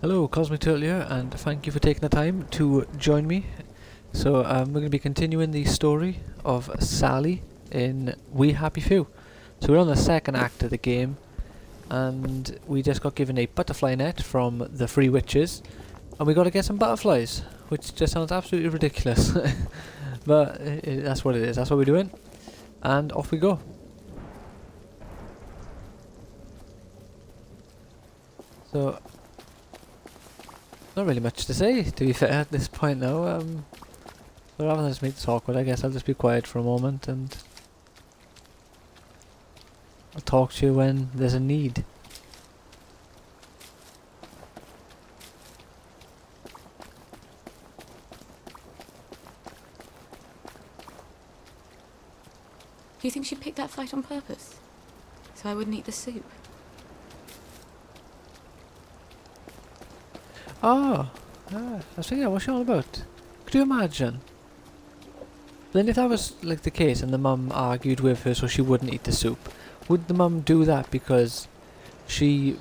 Hello, Cosmic Turtle here, and thank you for taking the time to join me. So we're going to be continuing the story of Sally in We Happy Few. So we're on the second act of the game, and we just got given a butterfly net from the Three Witches, and we got to get some butterflies, which just sounds absolutely ridiculous. But that's what it is, that's what we're doing, and off we go. So not really much to say, to be fair, at this point now. But rather than just make this awkward, I guess I'll just be quiet for a moment and I'll talk to you when there's a need. Do you think she picked that fight on purpose? So I wouldn't eat the soup? Oh, I was thinking, what's she all about? Could you imagine? Then if that was like the case and the mum argued with her so she wouldn't eat the soup, would the mum do that because she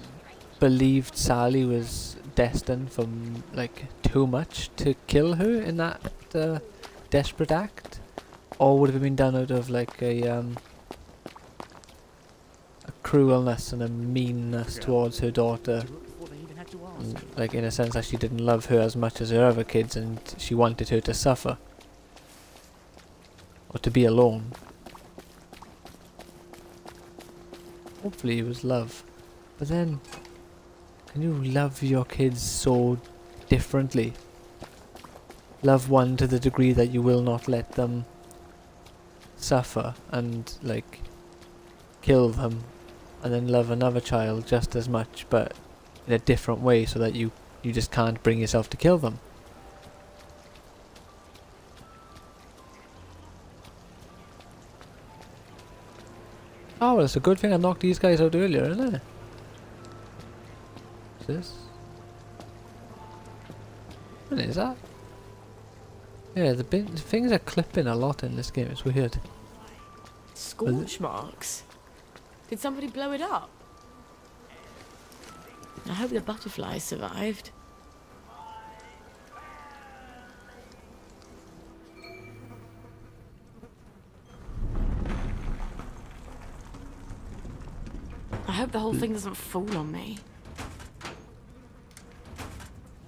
believed Sally was destined for like too much to kill her in that desperate act? Or would it have been done out of like a cruelness and a meanness towards her daughter? Like in a sense that she didn't love her as much as her other kids and she wanted her to suffer. Or to be alone. Hopefully it was love. But then, can you love your kids so differently? Love one to the degree that you will not let them suffer and like kill them, and then love another child just as much but in a different way so that you just can't bring yourself to kill them. Oh, well, it's a good thing I knocked these guys out earlier, isn't it? What's this? What is that? Yeah, the things are clipping a lot in this game, it's weird. Scorch marks? Did somebody blow it up? I hope the butterflies survived. I hope the whole thing doesn't fall on me.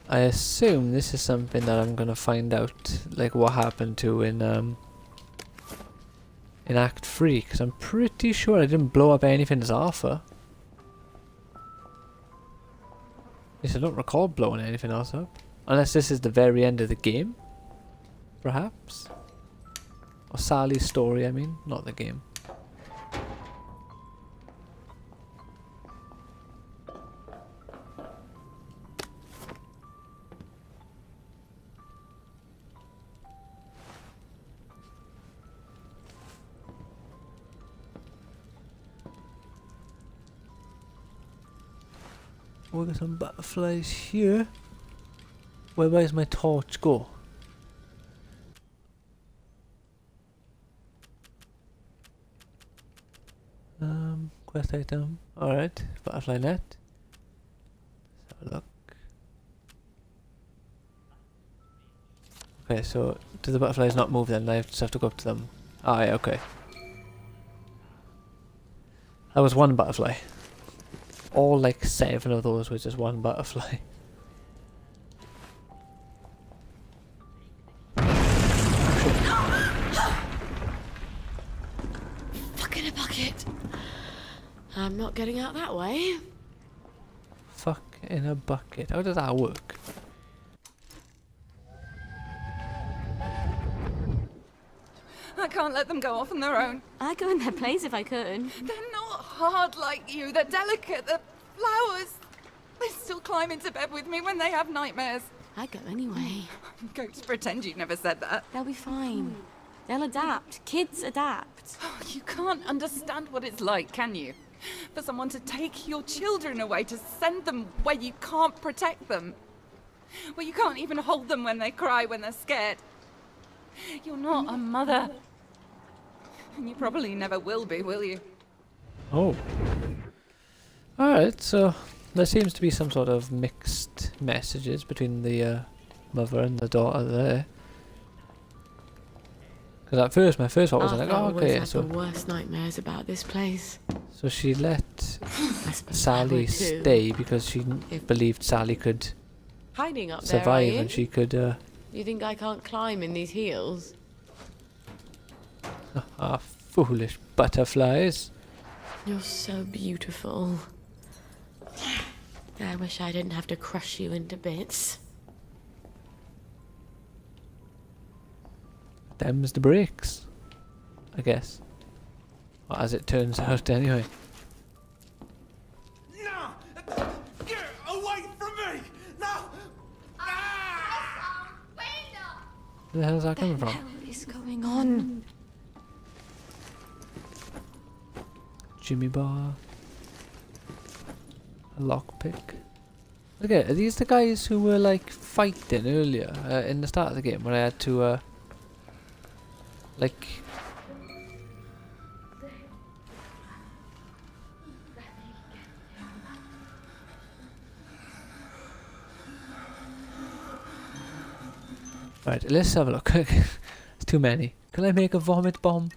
I assume this is something that I'm gonna find out, like what happened to in Act 3, because I'm pretty sure I didn't blow up anything as Arthur. At least I don't recall blowing anything else up. Unless this is the very end of the game, perhaps? Or Sally's story, I mean, not the game. We got some butterflies here. Where's my torch go? Quest item. Alright, butterfly net. Let's have a look. Okay, so do the butterflies not move then? I just have to go up to them. Ah, yeah, okay. That was one butterfly. All like 7 of those was just one butterfly. Fuck in a bucket. I'm not getting out that way. Fuck in a bucket. How does that work? I can't let them go off on their own. I'd go in their place if I could. They're not hard like you. They're delicate. They're flowers. They still climb into bed with me when they have nightmares. I'd go anyway. Go to pretend you never said that. They'll be fine. They'll adapt. Kids adapt. You can't understand what it's like, can you? For someone to take your children away, to send them where you can't protect them. Where you can't even hold them when they cry, when they're scared. You're not a mother. And you probably never will be, will you? Oh. Alright, so There seems to be some sort of mixed messages between the mother and the daughter there. Because at first, my first thought was like, oh, okay, had so the worst nightmares about this place. so she let I suppose I Sally would too. stay because she If- believed Sally could Hiding up survive there, are and you? she could, You think I can't climb in these heels? foolish butterflies. You're so beautiful. I wish I didn't have to crush you into bits. Them's the breaks, I guess. Or as it turns out, anyway. No! Get away from me! No! Where the hell is that coming from? What is going on? Jimmy bar. A lockpick. Okay, are these the guys who were like fighting earlier in the start of the game when I had to like right, let's have a look. It's too many. Can I make a vomit bomb?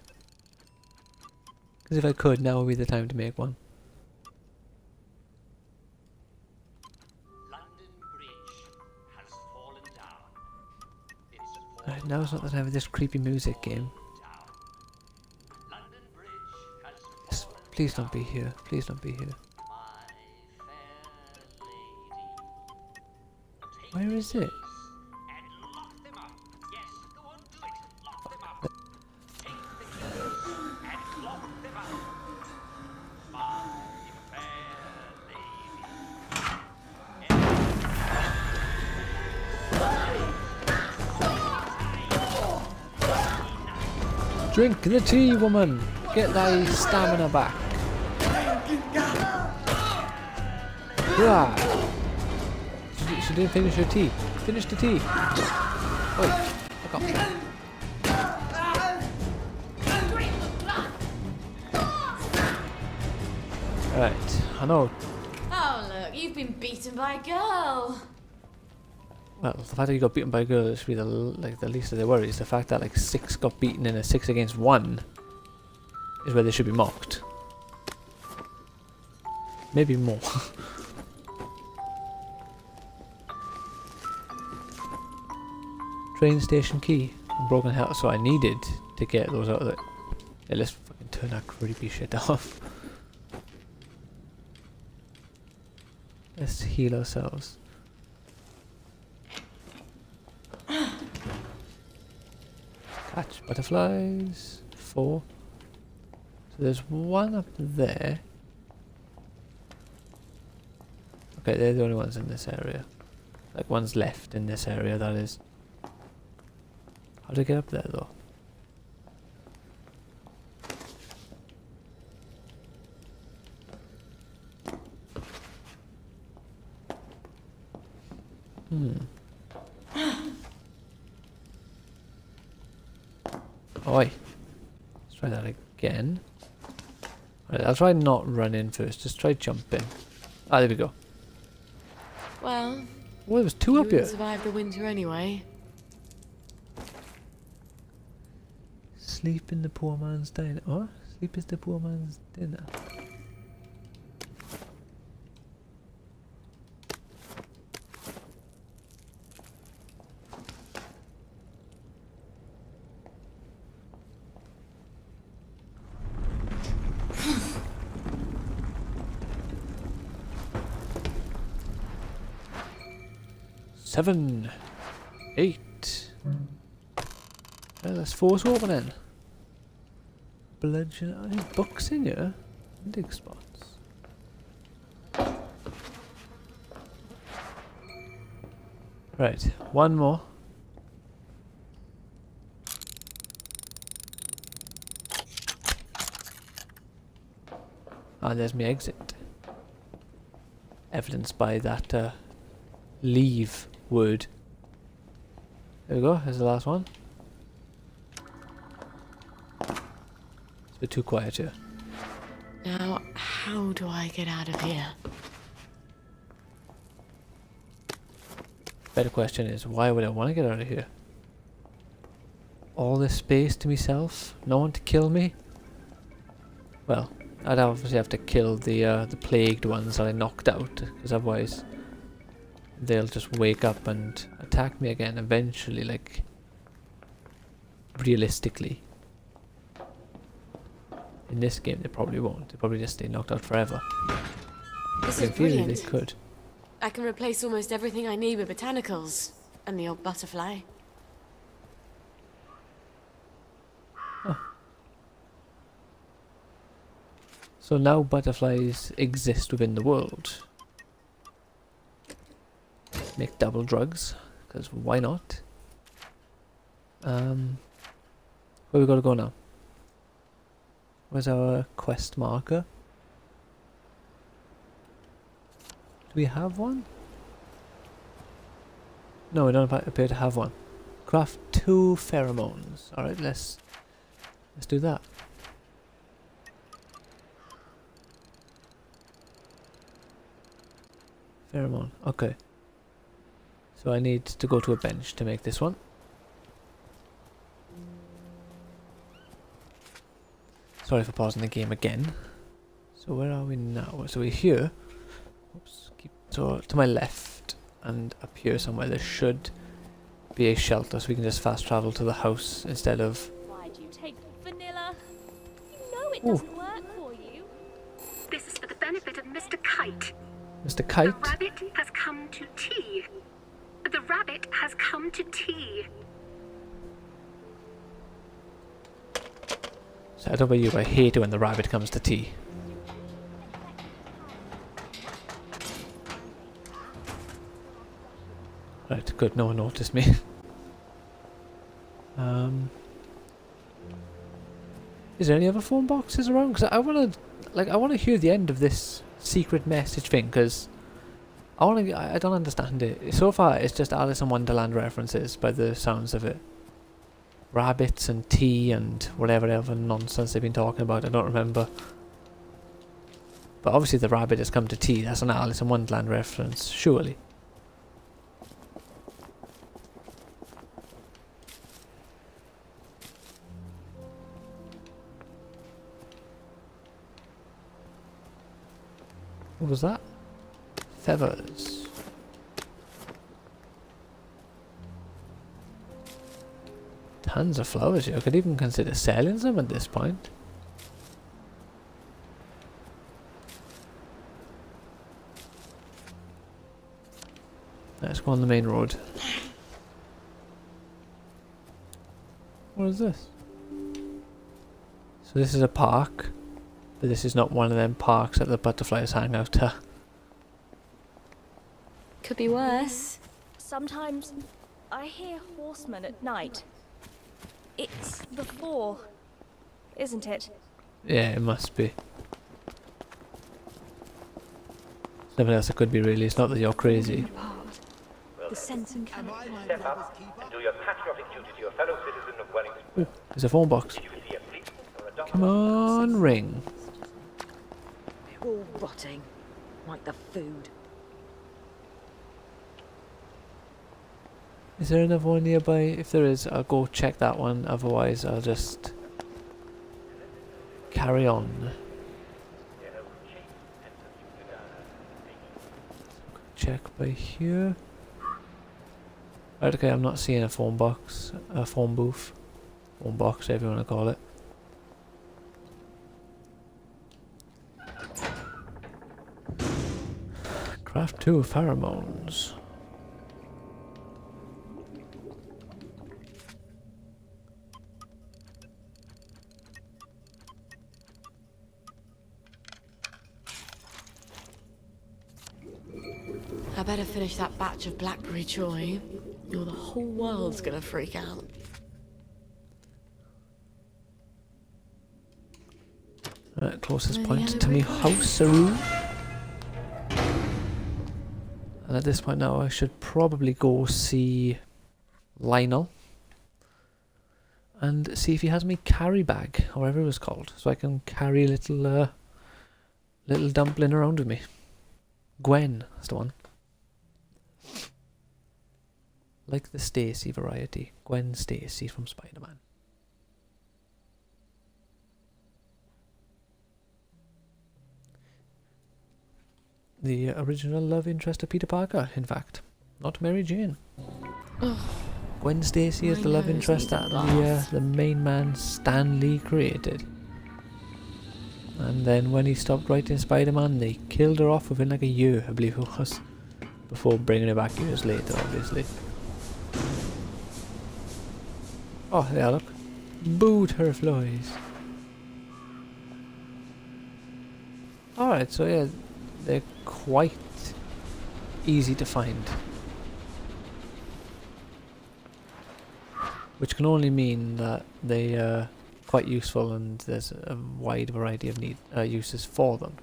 Because if I could, now would be the time to make one. London Bridge has fallen down. It's Right, now it's not the time for this creepy music game. down. London Bridge has Yes, fallen please don't be here. Please don't be here. my fair lady. Take Where is it? and lock them up. Yes, go on, do it. Lock them up. Take the keys and lock them up. My fair lady. Drink the tea, woman. Get thy stamina back. Yeah. She didn't finish her tea. Finish the tea. Oi, fuck off. Right, I know. Oh, look, you've been beaten by a girl. Well, the fact that you got beaten by a girl should be the least of their worries. The fact that like 6 got beaten in a 6 against 1 is where they should be mocked. Maybe more. Train station key. Broken health, so I needed to get those out of it. Yeah, let's fucking turn that creepy shit off. Let's heal ourselves. Catch butterflies. 4. So there's one up there. Okay, they're the only ones in this area. Like one's left in this area, that is. How do I get up there though? Oi. Let's try that again. Right, I'll try not running first. Just try jumping. Ah, there we go. Well, Oh, there was 2 you up here. wouldn't survive the winter anyway. Sleep in the poor man's dinner. What? Sleep is the poor man's dinner. Seven, 8. Well, let's force opening. Bludgeon. Any books in here? Dig spots. Right, one more. Ah, there's my exit. Evidenced by that leave word. There we go, there's the last one. It's a bit too quiet here. Now, how do I get out of here? Better question is, why would I want to get out of here? All this space to myself? No one to kill me? Well, I'd obviously have to kill the plagued ones that I knocked out, because otherwise they'll just wake up and attack me again eventually, like, realistically. In this game they probably won't. They probably just stay knocked out forever. This But in is theory they brilliant. could. I can replace almost everything I need with botanicals. And the old butterfly. So now butterflies exist within the world. Make double drugs, because why not? Where we gotta go now? Where's our quest marker? Do we have one? No, we don't appear to have one. Craft 2 pheromones. Alright, let's do that. Pheromone, okay. So I need to go to a bench to make this one. Sorry for pausing the game again. So where are we now? So we're here. Oops, so to my left and up here somewhere there should be a shelter, so we can just fast travel to the house instead of... Why do you take vanilla? You know it Ooh. doesn't work for you. This is for the benefit of Mr. Kite. Mr. The Kite? rabbit has come to tea. The rabbit has come to tea. So I don't know about you, but I hate it when the rabbit comes to tea. Right, good, no one noticed me. Is there any other phone boxes around? Because I want to hear the end of this secret message thing, because I don't understand it. So far, it's just Alice in Wonderland references by the sounds of it. Rabbits and tea and whatever other nonsense they've been talking about, I don't remember. But obviously the rabbit has come to tea, that's an Alice in Wonderland reference, surely. What was that? Feathers. Tons of flowers here. I could even consider selling them at this point. Let's go on the main road. What is this? So this is a park, but this is not one of them parks that the butterflies hang out at. Could be worse. Sometimes I hear horsemen at night. It's the fall, isn't it? Yeah, it must be. There's nothing else it could be really, it's not that you're crazy. The sense and Step up and do your patriotic duty to your fellow citizen of Wellington. Ooh, there's a phone box. If you see a policeman or a doctor, Come on, ring. They're all rotting, like the food. Is there another one nearby? If there is, I'll go check that one. Otherwise, I'll just carry on. Check by here. Right, okay, I'm not seeing a phone box, a phone booth, phone box, whatever you want to call it. Craft 2 pheromones. I better finish that batch of blackberry joy, or the whole world's gonna freak out. Right, closest Any point other to me big house, Saru. And at this point now, I should probably go see Lionel and see if he has me carry bag, or whatever it was called, so I can carry a little dumpling around with me. Gwen, that's the one. Like the Stacy variety. Gwen Stacy from Spider-Man. The original love interest of Peter Parker, in fact. Not Mary Jane. Gwen Stacy is My the love nose interest needs a that the main man Stan Lee created. And then when he stopped writing Spider-Man, they killed her off within like a year, I believe it was. Before bringing her back years later, obviously. Oh, yeah, look. Butterflies. Alright, so yeah, they're quite easy to find. Which can only mean that they are quite useful and there's a wide variety of uses for them.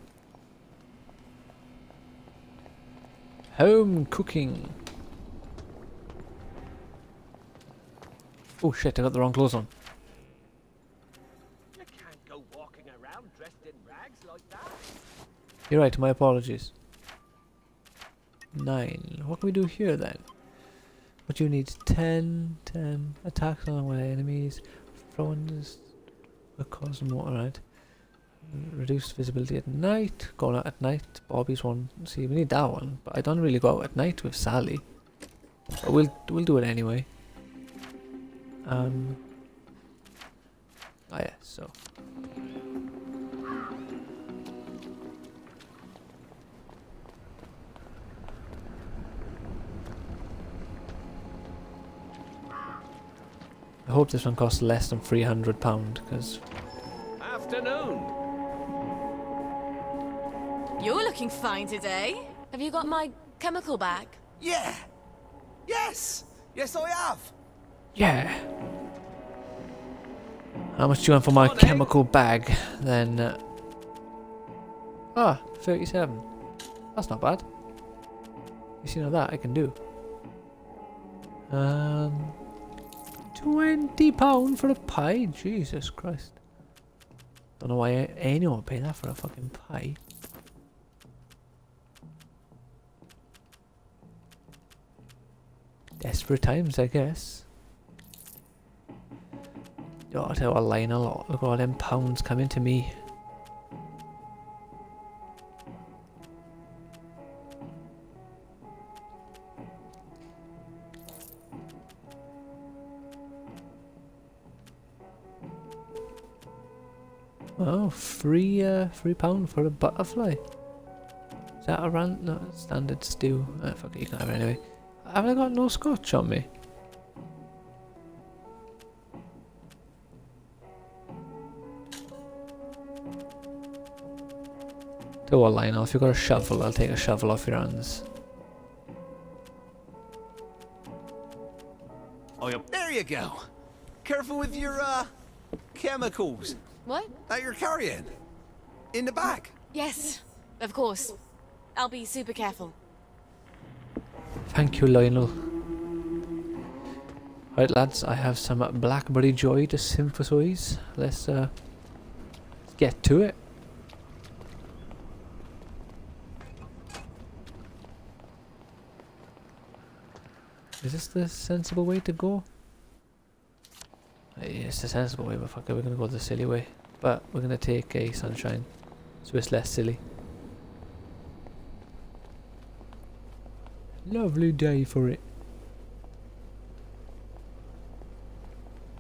Home cooking. Oh shit, I got the wrong clothes on. You can't go walking around dressed in rags like that. You're right, my apologies. 9. What can we do here then? What do you need? 10. Attacks on my enemies. Throwing this. Cause more, alright. Reduced visibility at night. Going out at night. Bobby's one. See, we need that one. But I don't really go out at night with Sally. But we'll do it anyway. Oh yeah, so. I hope this one costs less than £300, because... Afternoon. You're looking fine today. Have you got my chemical bag? Yeah. Yes. Yes, I have. Yeah. How much do you want for my chemical bag, then? 37. That's not bad. You see, now that I can do. £20 for a pie? Jesus Christ. Don't know why anyone would pay that for a fucking pie. Desperate times, I guess. Oh, I'll tell you what, Lionel, look at all them pounds coming to me. Oh, £3 for a butterfly. Is that a no, standard stew? Fuck it, you can have it anyway. Have I got no scotch on me? Tell you what, Lionel, if you've got a shovel, I'll take a shovel off your hands. Oh, yeah. There you go. Careful with your chemicals What? that you're carrying in the bag. Yes, of course. I'll be super careful. Thank you, Lionel. Right, lads, I have some Blackberry Joy to synthesize. Let's get to it. Is this the sensible way to go? It's the sensible way, but fuck it, we're gonna go the silly way. But we're gonna take a sunshine, so it's less silly. Lovely day for it.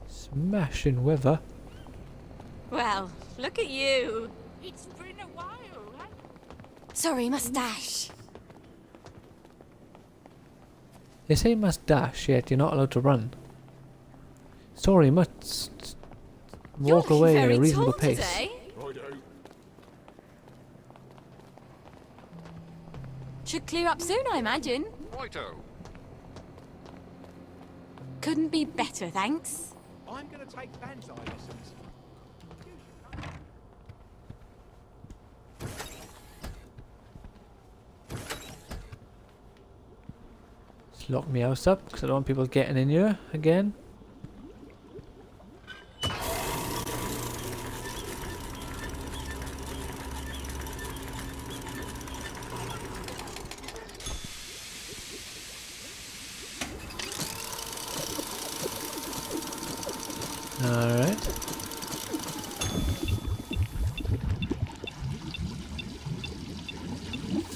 Smashing weather. Well, look at you. It's been a while, huh? Sorry, mustache. They say must dash, yet you're not allowed to run. Sorry, must walk You're away at very a reasonable tall pace. today. Should clear up soon, I imagine. Righto. Couldn't be better, thanks. I'm going to take banzai lessons. Just lock my house up because I don't want people getting in here again.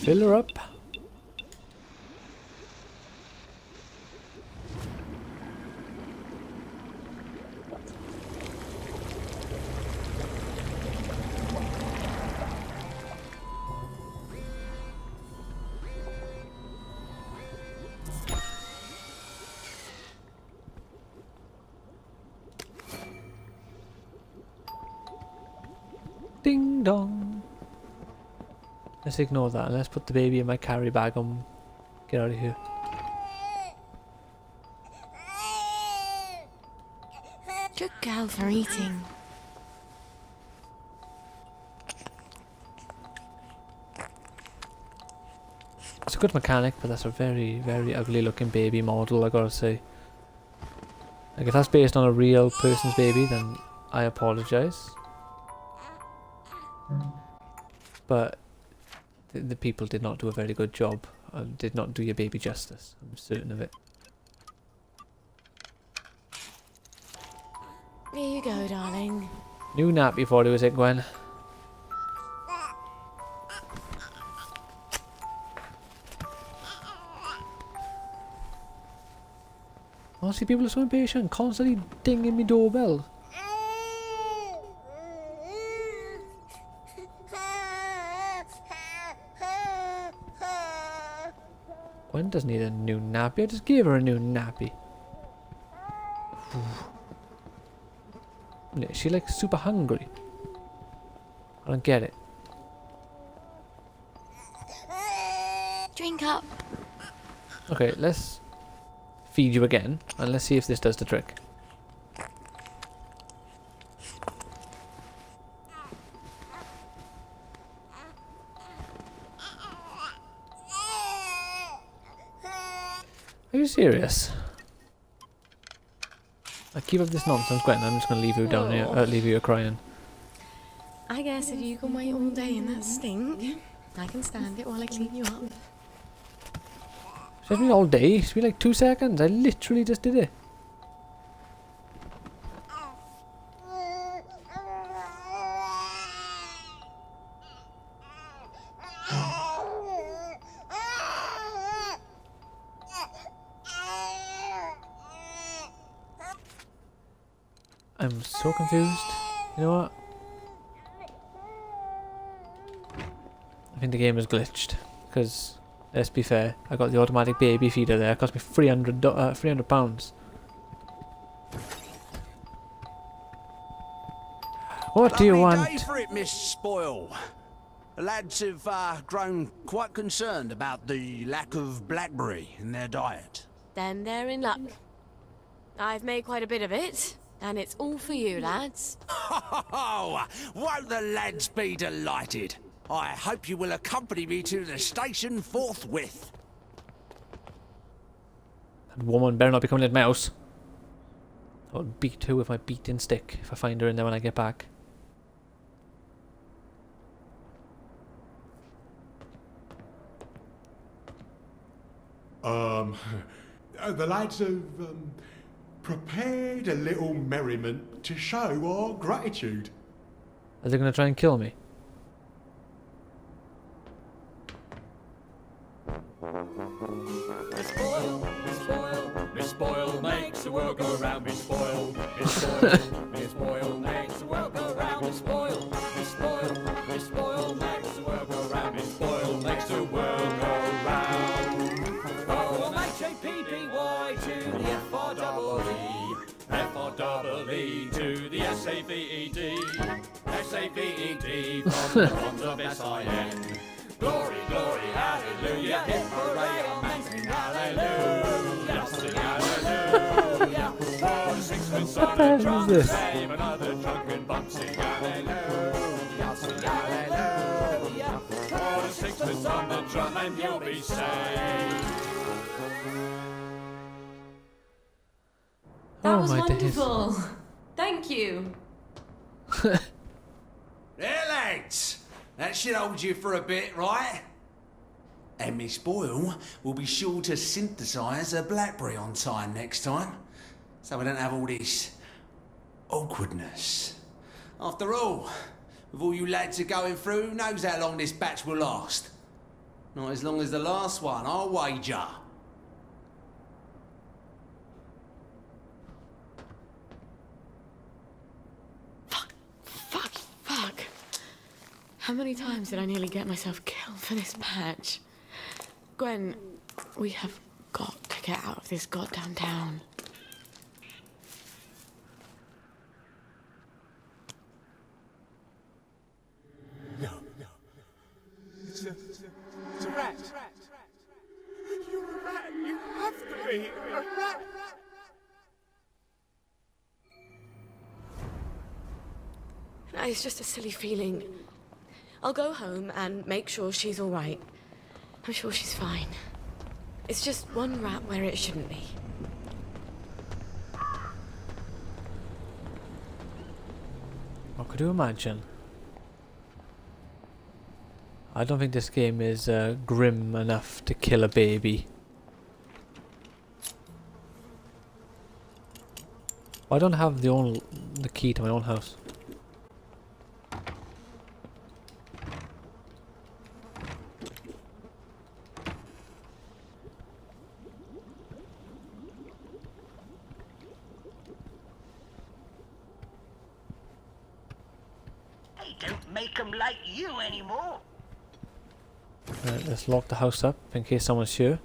Fill her up. Ding dong. Let's ignore that and let's put the baby in my carry bag and get out of here. Good girl for eating. It's a good mechanic, but that's a very, very ugly looking baby model, I gotta say. Like, if that's based on a real person's baby, then I apologise. But the people did not do a very good job, and did not do your baby justice. I'm certain of it. Here you go, darling. New nappy for you, is it, Gwen? Honestly, people are so impatient, constantly dinging me doorbell. Gwen doesn't need a new nappy, I just gave her a new nappy. Is she like super hungry? I don't get it. Drink up. Okay, let's feed you again and let's see if this does the trick. Are you serious? I keep up this nonsense, Gwen. I'm just gonna leave you down here. Leave you here crying. I guess if you can wait all day in that stink, I can stand it while I clean you up. It's been all day. It's been like 2 seconds. I literally just did it. I'm so confused. You know what? I think the game is glitched. Because, let's be fair, I got the automatic baby feeder there. It cost me £300. What do you want? Day for it, Miss Spoil. The lads have grown quite concerned about the lack of blackberry in their diet. Then they're in luck. I've made quite a bit of it, and it's all for you, lads. Oh, won't the lads be delighted? I hope you will accompany me to the station forthwith. That woman better not be coming at my house. I'll beat her with my beating stick if I find her in there when I get back. The lads have prepared a little merriment to show our gratitude. Are they going to try and kill me? Miss Spoil, Miss Spoil, Miss Spoil makes the world go round. Miss Spoil, Miss Spoil, Miss Spoil makes the world go round. Miss Spoil, Miss Spoil, Miss Spoil makes the world go round. Miss Spoil makes the world go round. O-M-H-A-P-P-Y to the F-R-E-E, F-R-E-E to the S-A-V-E-D, S-A-V-E-D from the bonds of S-I-N. Glory, glory, hallelujah, hip hooray, amen, sing hallelujah, sing hallelujah. For the sixpence on the drum, save another drunken bump, sing hallelujah, sing hallelujah. For the sixpence on the drum and you'll be saved. That was my wonderful. Thank you. There, lads. That should hold you for a bit, right? And Miss Boyle will be sure to synthesise a blackberry on time next time, so we don't have all this awkwardness. After all, with all you lads are going through, who knows how long this batch will last? Not as long as the last one, I'll wager. Fuck. How many times did I nearly get myself killed for this patch? Gwen, we have got to get out of this goddamn town. No. It's a rat. You're a rat. You have to be a rat. It's just a silly feeling. I'll go home and make sure she's all right. I'm sure she's fine. It's just one rat where it shouldn't be. What could you imagine? I don't think this game is grim enough to kill a baby. I don't have the key to my own house. Don't make them like you anymore. Right, let's lock the house up in case someone's here.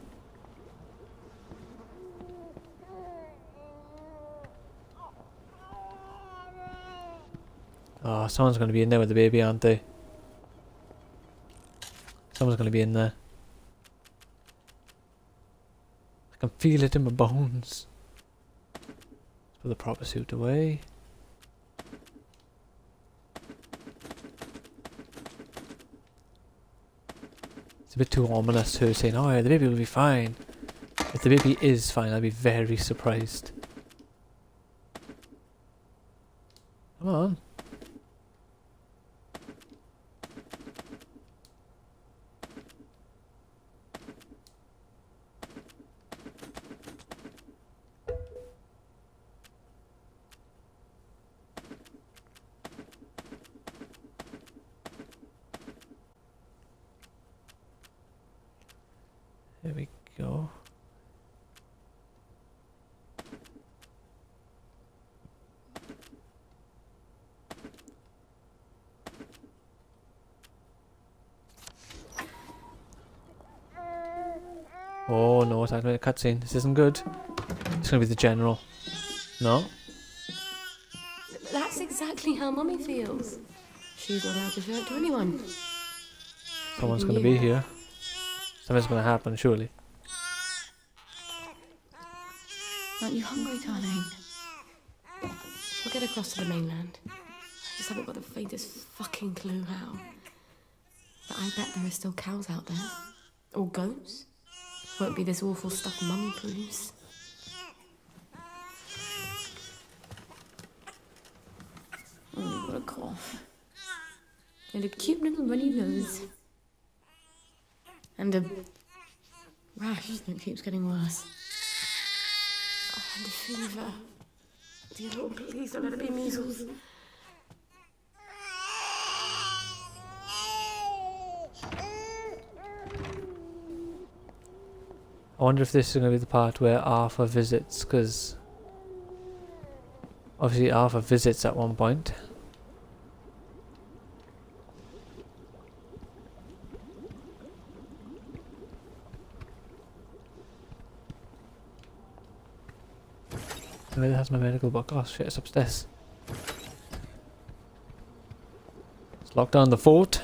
Oh, someone's going to be in there with the baby, aren't they? Someone's going to be in there. I can feel it in my bones. Let's put the proper suit away. It's a bit too ominous, her saying, oh yeah, the baby will be fine. If the baby is fine, I'll be very surprised. Come on. There we go. Oh no, it's activated a cutscene. This isn't good. It's gonna be the general. No? That's exactly how Mummy feels. She's not allowed to show it to anyone. Someone's gonna be here. Something's gonna happen, surely. Aren't you hungry, darling? We'll get across to the mainland. I just haven't got the faintest fucking clue how. But I bet there are still cows out there. Or goats. Won't be this awful stuff Mummy brews. Oh, what a cough. And a cute little runny nose. And a rash that keeps getting worse. Oh, and a fever. Dear Lord, please don't let it be measles. I wonder if this is going to be the part where Arthur visits, because obviously Arthur visits at one point. Maybe that has my medical book. Oh shit, it's upstairs. Let's lock down the fort.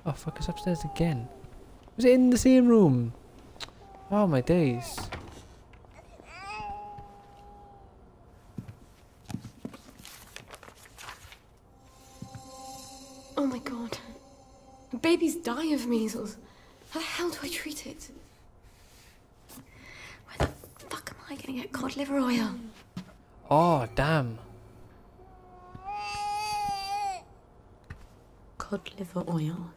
Oh fuck, it's upstairs again. Was it in the same room? Oh my days. Oh my god. Babies die of measles. How the hell do I treat it? Where the fuck am I gonna get cod liver oil? Oh damn. Cod liver oil.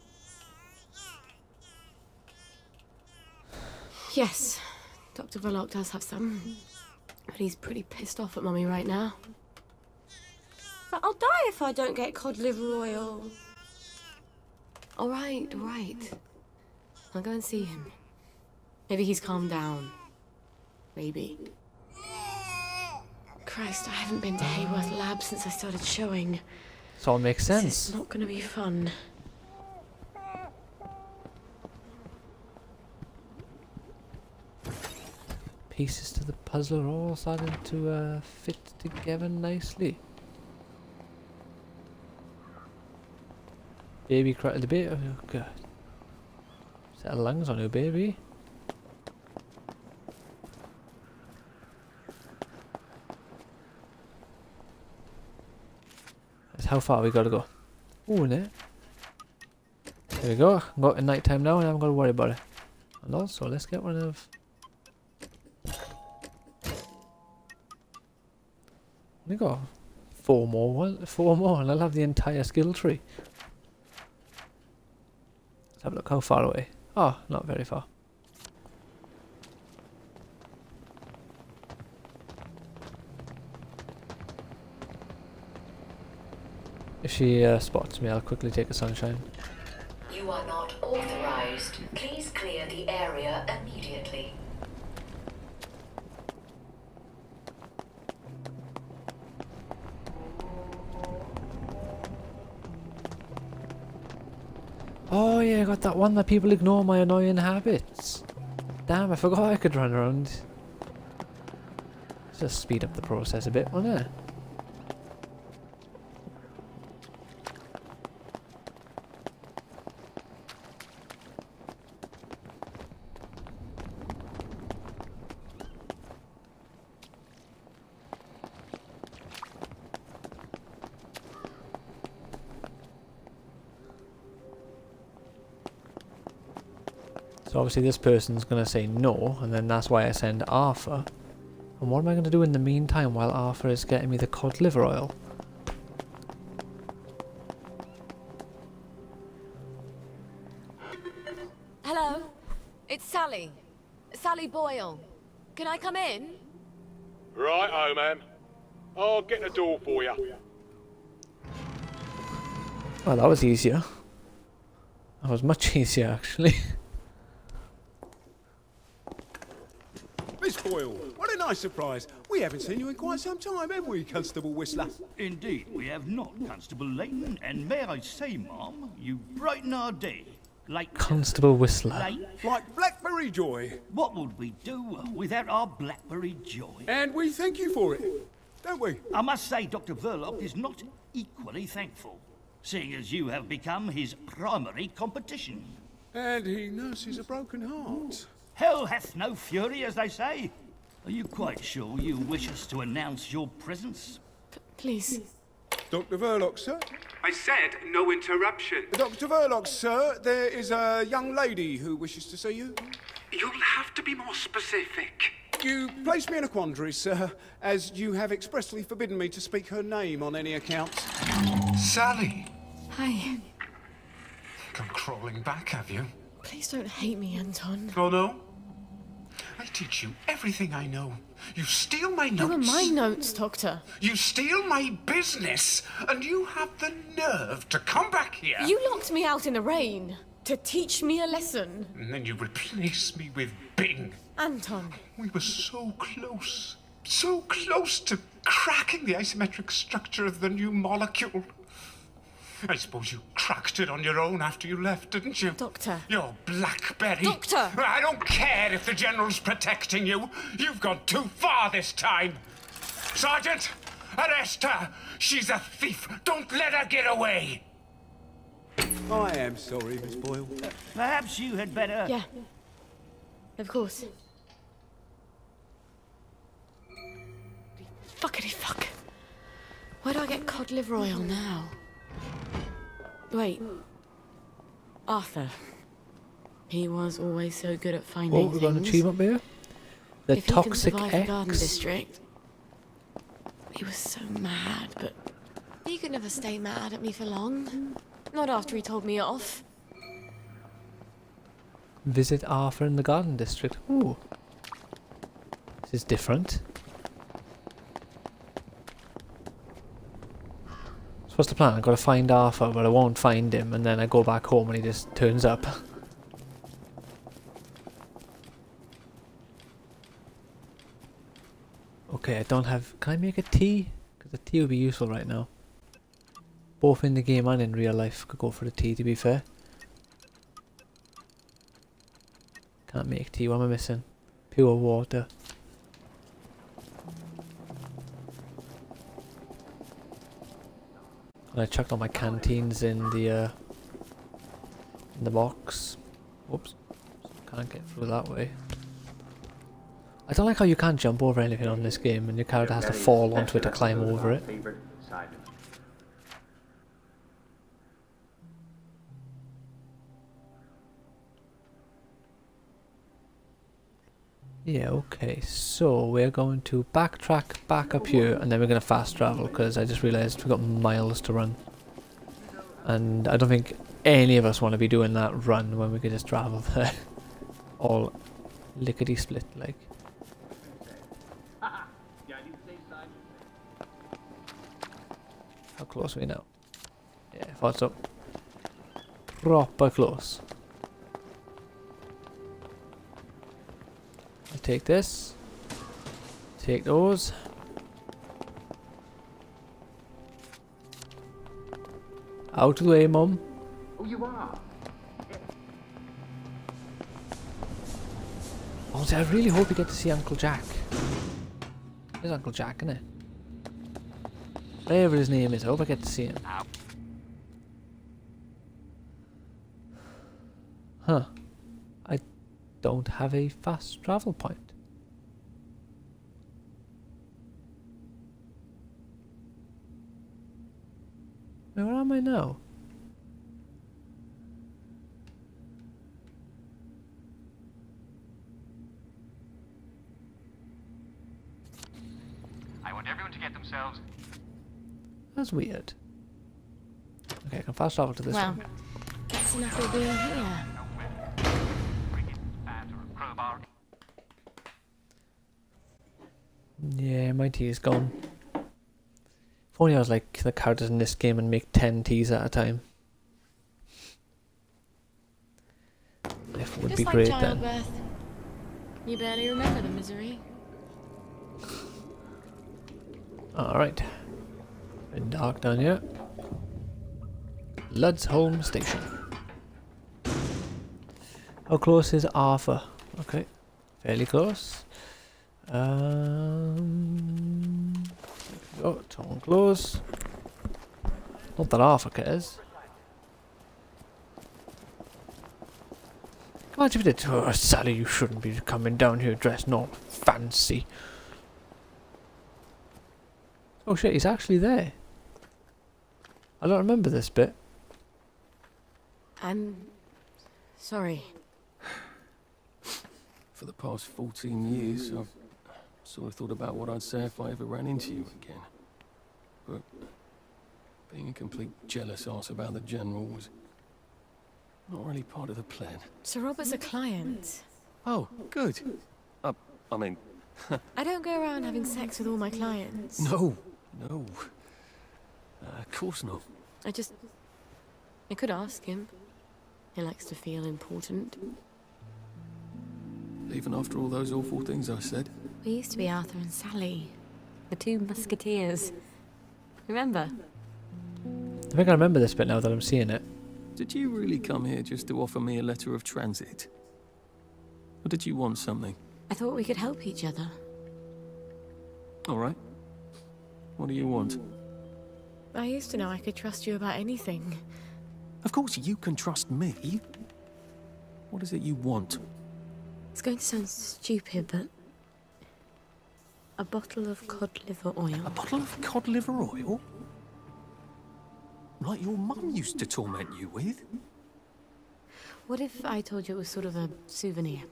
Yes, Dr. Verloc does have some. But he's pretty pissed off at Mummy right now. But I'll die if I don't get cod liver oil. All right, all right. I'll go and see him. Maybe he's calmed down. Maybe. Christ, I haven't been to Hayworth Lab since I started showing. This all makes sense. It's not gonna be fun. Pieces to the puzzle are all starting to fit together nicely. Baby cry the baby. Oh god. Set of lungs on your baby. That's how far we gotta go. Ooh, there. There we go. I'm going at night time now and I'm gonna worry about it. And also let's get one of we got 4 more, and I'll have the entire skill tree. Let's have a look how far away. Oh, not very far. If she spots me, I'll quickly take a sunshine. You are not authorized. Please clear the area immediately. Oh yeah, I got that one that people ignore my annoying habits. Damn, I forgot I could run around. Just speed up the process a bit, won't it? So obviously this person's going to say no, and then that's why I send Arthur. And what am I going to do in the meantime while Arthur is getting me the cod liver oil? Hello, it's Sally. Sally Boyle. Can I come in? Right, ma'am. I'll get the door for you. Well, that was easier. That was much easier, actually. Miss Boyle, what a nice surprise. We haven't seen you in quite some time, have we, Constable Whistler? Indeed, we have not, Constable Layton, and may I say, Ma'am, you brighten our day. Like Constable Whistler. Like Blackberry Joy. What would we do without our Blackberry Joy? And we thank you for it, don't we? I must say Dr. Verloc is not equally thankful, seeing as you have become his primary competition. And he nurses a broken heart. Hell hath no fury, as they say. Are you quite sure you wish us to announce your presence? Please. Dr. Verloc, sir? I said no interruption. Dr. Verloc, sir, there is a young lady who wishes to see you. You'll have to be more specific. You place me in a quandary, sir, as you have expressly forbidden me to speak her name on any account. Sally. Hi. Come crawling back, have you? Please don't hate me, Anton. Oh, no? I teach you everything I know. You steal my notes. They were my notes, Doctor. You steal my business, and you have the nerve to come back here. You locked me out in the rain to teach me a lesson. And then you replace me with Bing. Anton. We were so close to cracking the isometric structure of the new molecule. I suppose you cracked it on your own after you left, didn't you? Doctor. You're Blackberry. Doctor! I don't care if the General's protecting you. You've gone too far this time. Sergeant, arrest her. She's a thief. Don't let her get away. I am sorry, Miss Boyle. Perhaps you had better... Yeah. Of course. Fuckity fuck. Where do I get cod liver oil now? Wait. Arthur. He was always so good at finding What, we've got an achievement here? The if Toxic he can survive the Garden X. District. He was so mad, but he could never stay mad at me for long. Not after he told me off. Visit Arthur in the Garden District. Ooh. This is different. So what's the plan? I've got to find Arthur, but I won't find him, and then I go back home and he just turns up. Okay, I don't have... Can I make a tea? Because the tea would be useful right now. Both in the game and in real life could go for the tea, to be fair. Can't make tea, what am I missing? Pure water. And I chucked all my canteens in the box. Whoops. Can't get through that way. I don't like how you can't jump over anything on this game and your character has to fall onto it to climb over it. Yeah, okay, so we're going to backtrack back up here and then we're going to fast travel because I just realised we've got miles to run. And I don't think any of us want to be doing that run when we could just travel there. All lickety-split like. How close are we now? Yeah, I thought so. Proper close. I'll take this. Take those. Out of the way, Mum. Oh, you are? Honestly, I really hope we get to see Uncle Jack. There's Uncle Jack, isn't it? Whatever his name is, I hope I get to see him. Huh. I don't have a fast travel point. Where am I now? I want everyone to get themselves. That's weird. Okay, I can fast travel to this one. That's enough of being here. Yeah, my tea is gone. If only I was like the characters in this game and make 10 teas at a time. Life would Just be like great childbirth. then. You barely remember the misery. Alright. Been dark down here. Ludsholm Station. How close is Arthur? Okay. Fairly close. Oh, torn close. Not that Arthur cares. Imagine if it did. Oh, Sally, you shouldn't be coming down here dressed not fancy. Oh shit, he's actually there. I don't remember this bit. I'm sorry. For the past 14 years, I've sort of thought about what I'd say if I ever ran into you again. But being a complete jealous arse about the General was not really part of the plan. Sir Robert's a client. Oh, good. I mean... I don't go around having sex with all my clients. No. Of course not. I could ask him. He likes to feel important. Even after all those awful things I said? We used to be Arthur and Sally. The two musketeers. Remember? I think I remember this bit now that I'm seeing it. Did you really come here just to offer me a letter of transit? Or did you want something? I thought we could help each other. All right. What do you want? I used to know I could trust you about anything. Of course you can trust me. What is it you want? It's going to sound stupid, but... a bottle of cod liver oil. A bottle of cod liver oil? Like your mum used to torment you with? What if I told you it was sort of a souvenir?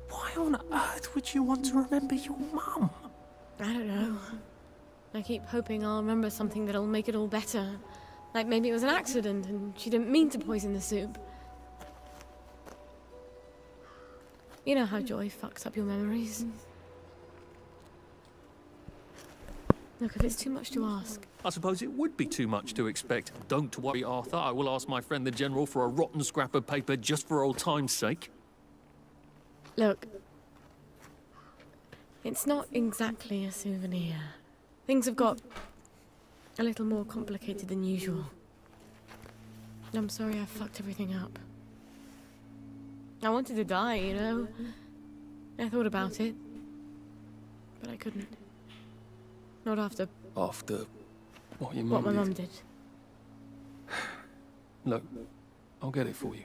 Why on earth would you want to remember your mum? I don't know. I keep hoping I'll remember something that'll make it all better. Like maybe it was an accident and she didn't mean to poison the soup. You know how joy fucks up your memories. Look, if it's too much to ask. I suppose it would be too much to expect. Don't worry, Arthur. I will ask my friend the General for a rotten scrap of paper just for old time's sake. Look, it's not exactly a souvenir. Things have got a little more complicated than usual. I'm sorry I fucked everything up. I wanted to die, you know? I thought about it. But I couldn't. Not after... After what your what mum my did? mum did. Look, I'll get it for you.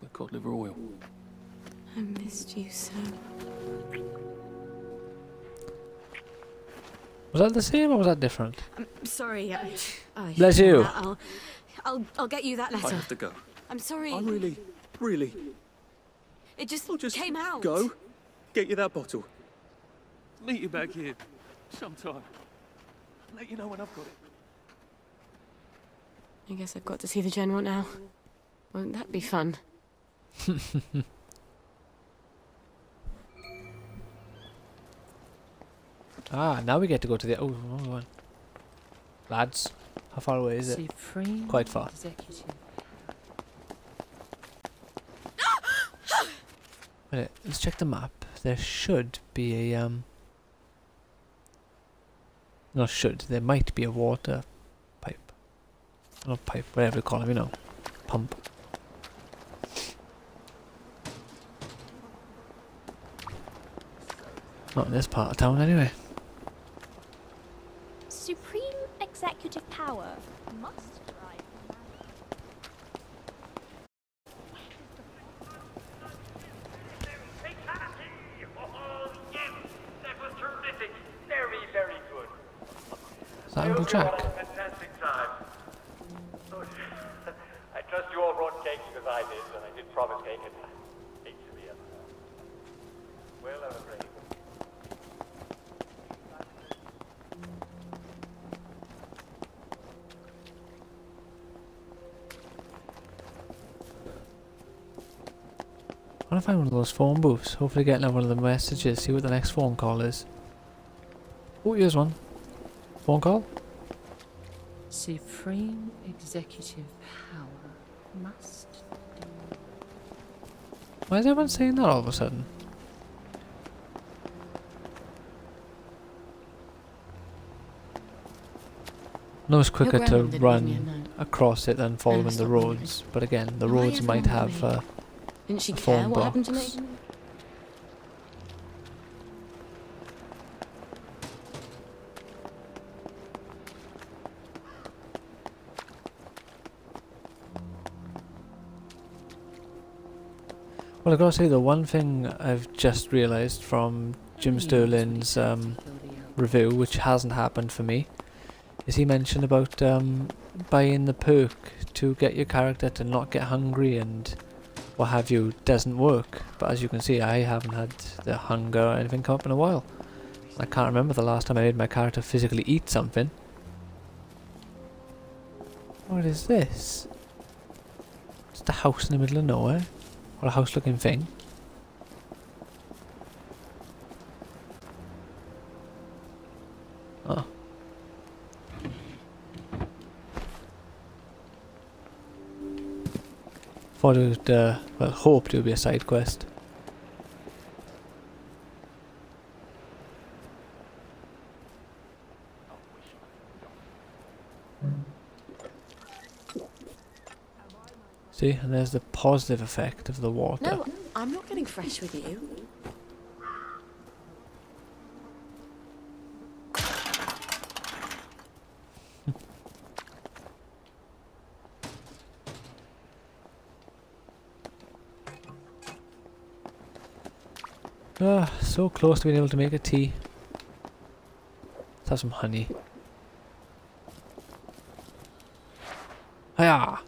The cod liver oil. I missed you so. Was that the same or was that different? I'm sorry. Bless you. I'll get you that letter. I have to go. I'm sorry. I'm really... It just, I'll just came out. Go. Get you that bottle. Meet you back here sometime. Let you know when I've got it. I guess I've got to see the General now. Won't that be fun? Ah, now we get to go to the... Oh, wrong one. Lads, how far away is it? Supreme Quite far. Executive. Wait, let's check the map. There should be a, Not should, there might be a water pipe. Not pipe, whatever you call them, you know. Pump. Not in this part of town anyway. Supreme executive power must drive. Very, very good. Is that Uncle Jack? Fantastic time. I trust you all brought cake because I did, and I did promise cake, and I hate to be a... Well, I'm afraid. I want to find one of those phone booths. Hopefully get one of the messages, see what the next phone call is. Oh, here's one. Phone call? Supreme executive power must do. Why is everyone saying that all of a sudden? No, it's quicker to grandmum did leave me a run note. across it than following the stopped wondering. roads. But again, the Why roads is might Mum have with me? Didn't she a care phone what happened to me? box. Well, I've got to say, the one thing I've just realised from Jim Sterling's review, which hasn't happened for me, is he mentioned about buying the perk to get your character to not get hungry and what have you doesn't work. But as you can see, I haven't had the hunger or anything come up in a while. I can't remember the last time I made my character physically eat something. What is this? Just a house in the middle of nowhere? Or a house looking thing? Oh. Thought it would, well, hoped it would be a side quest. See, and there's the positive effect of the water. No, I'm not getting fresh with you. Ah, so close to being able to make a tea. Let's have some honey. Hiya!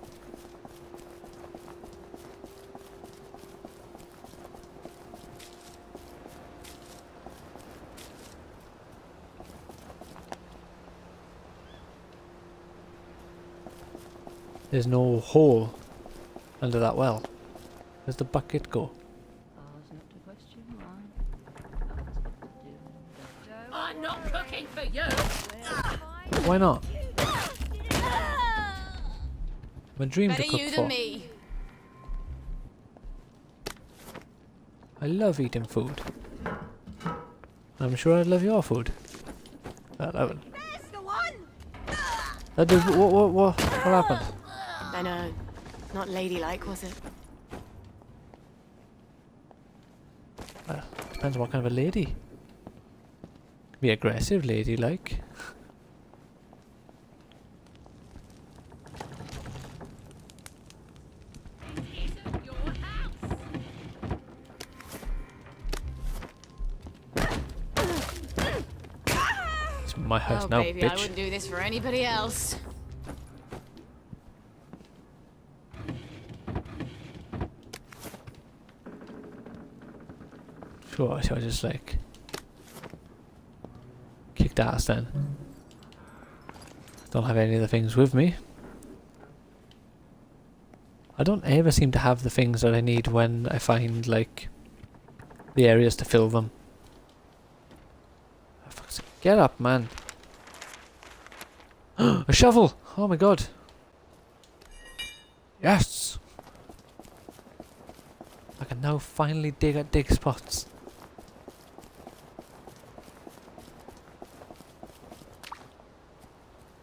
There's no hole under that well. Where's the bucket go? I'm not cooking for you! Why not? My dream to Better cook you for. than me. I love eating food. I'm sure I'd love your food. That did, what happened? I know. Not ladylike, was it? Depends what kind of a lady. Be aggressive, ladylike. It's my house now, baby, bitch. I wouldn't do this for anybody else. Sure, so I just like kicked ass then. Don't have any of the things with me. I don't ever seem to have the things that I need when I find like the areas to fill them. Get up, man. A shovel! Oh my god. Yes! I can now finally dig at dig spots.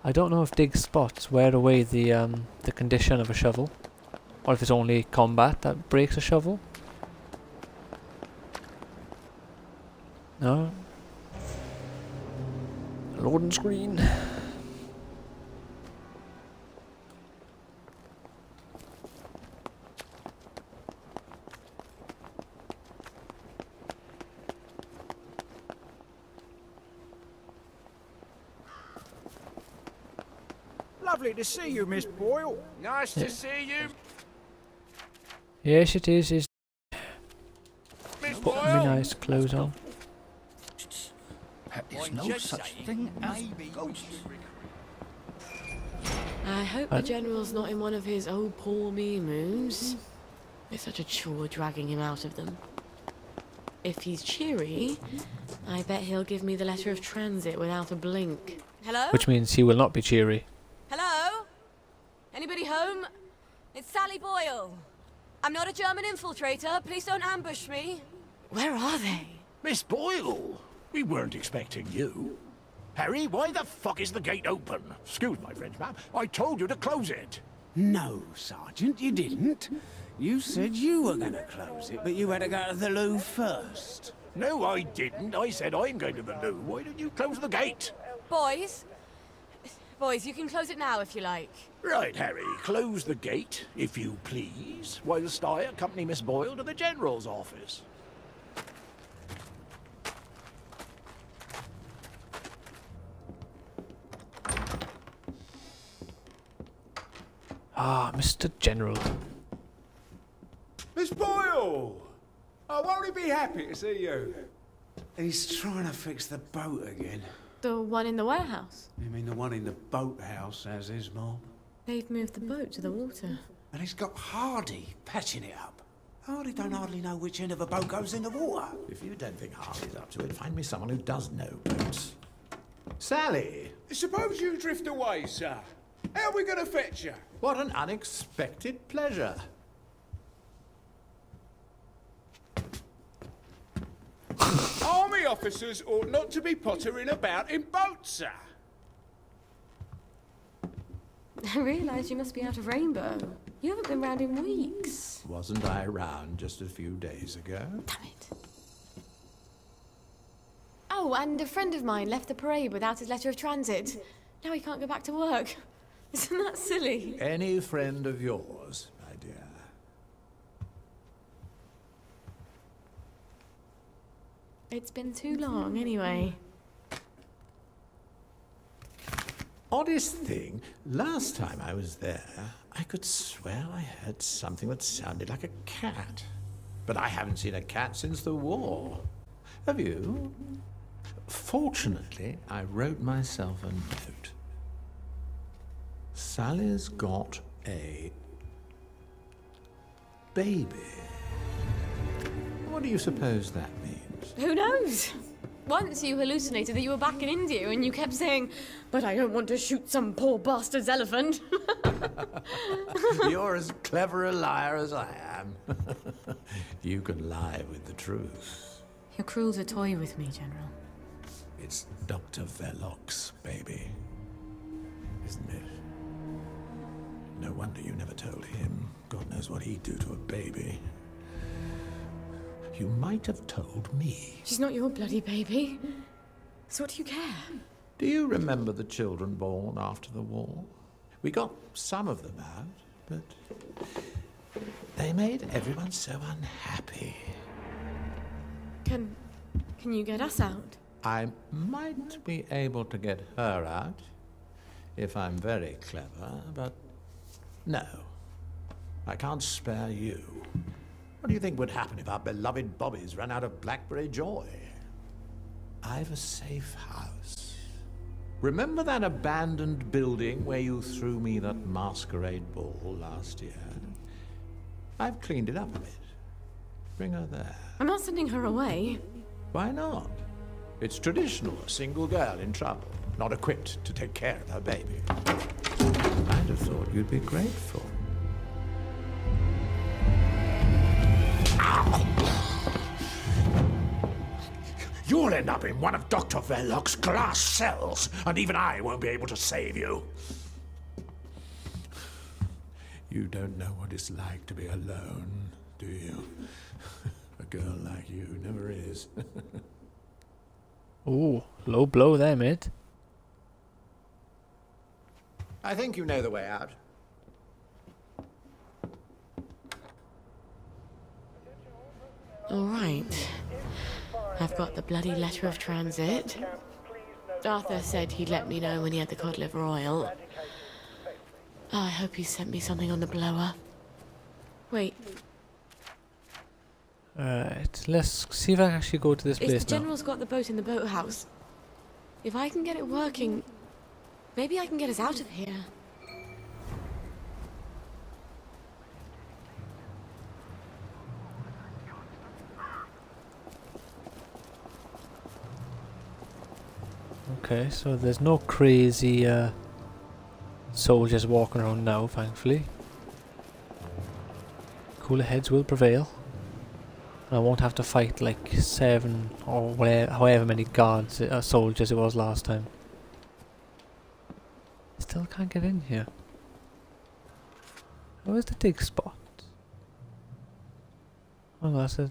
I don't know if dig spots wear away the condition of a shovel, or if it's only combat that breaks a shovel. No. Loading screen. Lovely to see you, Miss Boyle. Nice to see you, Yes, it is. It's Miss putting Boyle. me nice clothes on. There is no such thing as ghosts. I hope the General's not in one of his oh poor me moods. It's such a chore dragging him out of them. If he's cheery, I bet he'll give me the letter of transit without a blink. Hello? Which means he will not be cheery. Hello? Anybody home? It's Sally Boyle. I'm not a German infiltrator. Please don't ambush me. Where are they? Miss Boyle, we weren't expecting you. Harry, why the fuck is the gate open? Excuse my French, ma'am. I told you to close it. No, Sergeant, you didn't. You said you were going to close it, but you had to go to the loo first. No, I didn't. I said I'm going to the loo. Why didn't you close the gate? Boys? Boys, you can close it now if you like. Right, Harry, close the gate, if you please, whilst I accompany Miss Boyle to the General's office. Ah, Mr. General. Miss Boyle! Oh, won't he be happy to see you? He's trying to fix the boat again. The one in the warehouse? You mean the one in the boathouse, as his mom? They've moved the boat to the water. And he's got Hardy patching it up. Hardy don't hardly know which end of a boat goes in the water. If you don't think Hardy's up to it, find me someone who does know boats. Sally! Suppose you drift away, sir. How are we going to fetch you? What an unexpected pleasure. Army officers ought not to be pottering about in boats, sir. I realise you must be out of Rainbow. You haven't been round in weeks. Wasn't I around just a few days ago? Damn it. Oh, and a friend of mine left the parade without his letter of transit. Now he can't go back to work. Isn't that silly? Any friend of yours, my dear. It's been too long, anyway. Oddest thing, last time I was there, I could swear I heard something that sounded like a cat. But I haven't seen a cat since the war. Have you? Fortunately, I wrote myself a note. Sally's got a baby. What do you suppose that means? Who knows? Once you hallucinated that you were back in India and you kept saying, "But I don't want to shoot some poor bastard's elephant." You're as clever a liar as I am. You can lie with the truth. Your crew's a toy with me, General. It's Dr. Verloc's baby, isn't it? No wonder you never told him. God knows what he'd do to a baby. You might have told me. She's not your bloody baby. So what do you care? Do you remember the children born after the war? We got some of them out, but they made everyone so unhappy. Can you get us out? I might be able to get her out if I'm very clever, but no. I can't spare you. What do you think would happen if our beloved Bobbies ran out of Blackberry Joy? I've a safe house. Remember that abandoned building where you threw me that masquerade ball last year? I've cleaned it up a bit. Bring her there. I'm not sending her away. Why not? It's traditional, a single girl in trouble, not equipped to take care of her baby. I'd have thought you'd be grateful. You'll end up in one of Dr. Verloc's glass cells, and even I won't be able to save you. You don't know what it's like to be alone, do you? A girl like you never is. Ooh, low blow there, mate. I think you know the way out. All right. I've got the bloody letter of transit. Arthur said he'd let me know when he had the cod liver oil. Oh, I hope he sent me something on the blower. Wait. Alright, let's see if I can actually go to this place If the now. General's got the boat in the boathouse, if I can get it working, maybe I can get us out of here. Okay, so there's no crazy soldiers walking around now, thankfully. Cooler heads will prevail. I won't have to fight like 7 or whatever, however many guards, soldiers it was last time. Still can't get in here. Where's the dig spot? Oh, that's it.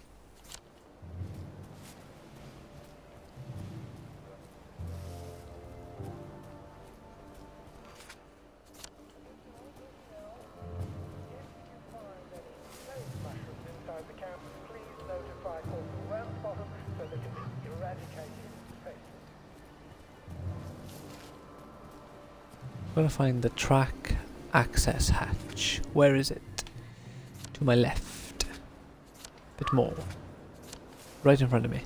Gotta find the track access hatch. Where is it? To my left. Bit more. Right in front of me.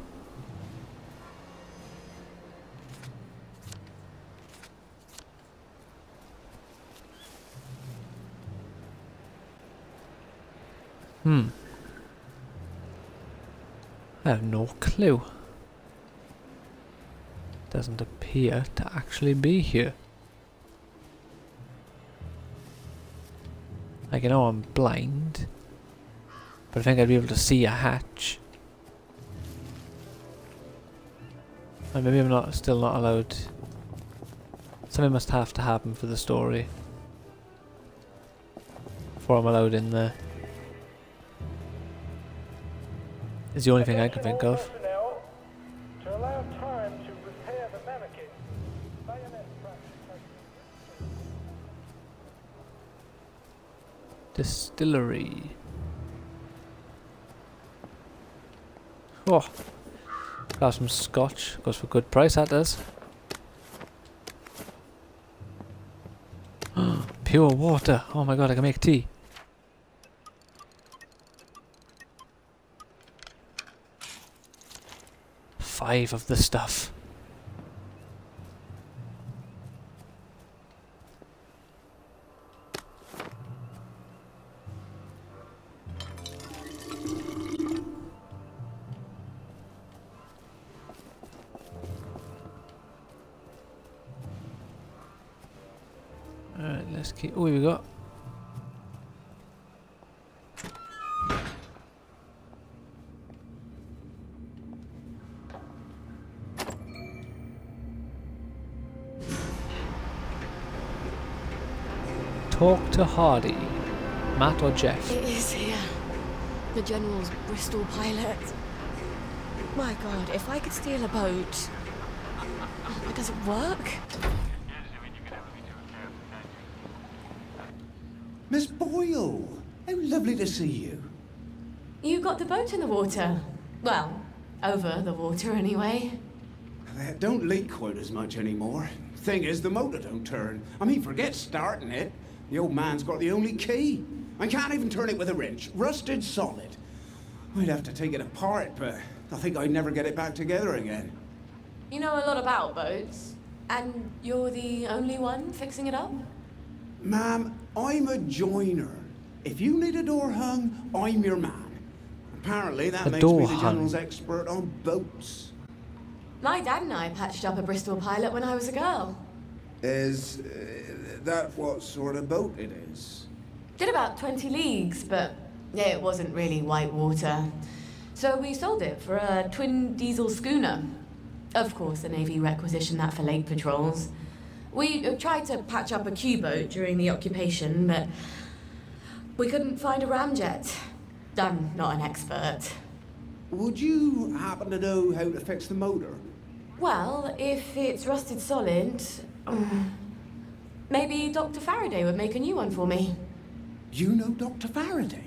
I have no clue. Doesn't appear to actually be here. Like, I know I'm blind, but I think I'd be able to see a hatch. And maybe I'm still not allowed. Something must have to happen for the story before I'm allowed in there. Is the only thing I can think of. To allow time to repair the mannequin. Bayonet Distillery. Oh, got some scotch. Goes for a good price, that does. Pure water. Oh my god, I can make tea. Five of the stuff. let's keep. Oh, here we go. Talk to Hardy. Matt or Jeff? It is here. The General's Bristol pilot. My God, if I could steal a boat... Oh, does it work? Miss Boyle! How lovely to see you. You got the boat in the water. Well, over the water anyway. It don't leak quite as much anymore. Thing is, the motor don't turn. I mean, forget starting it. The old man's got the only key. I can't even turn it with a wrench. Rusted solid. I'd have to take it apart, but I think I'd never get it back together again. You know a lot about boats. And you're the only one fixing it up? Ma'am, I'm a joiner. If you need a door hung, I'm your man. Apparently that makes me the General's expert on boats. My dad and I patched up a Bristol pilot when I was a girl. Is that what sort of boat it is? Did about 20 leagues, but yeah, it wasn't really white water. So we sold it for a twin diesel schooner. Of course, the Navy requisitioned that for lake patrols. We tried to patch up a Q-boat during the occupation, but we couldn't find a ramjet. I'm not an expert. Would you happen to know how to fix the motor? Well, if it's rusted solid, maybe Dr. Faraday would make a new one for me. You know Dr. Faraday?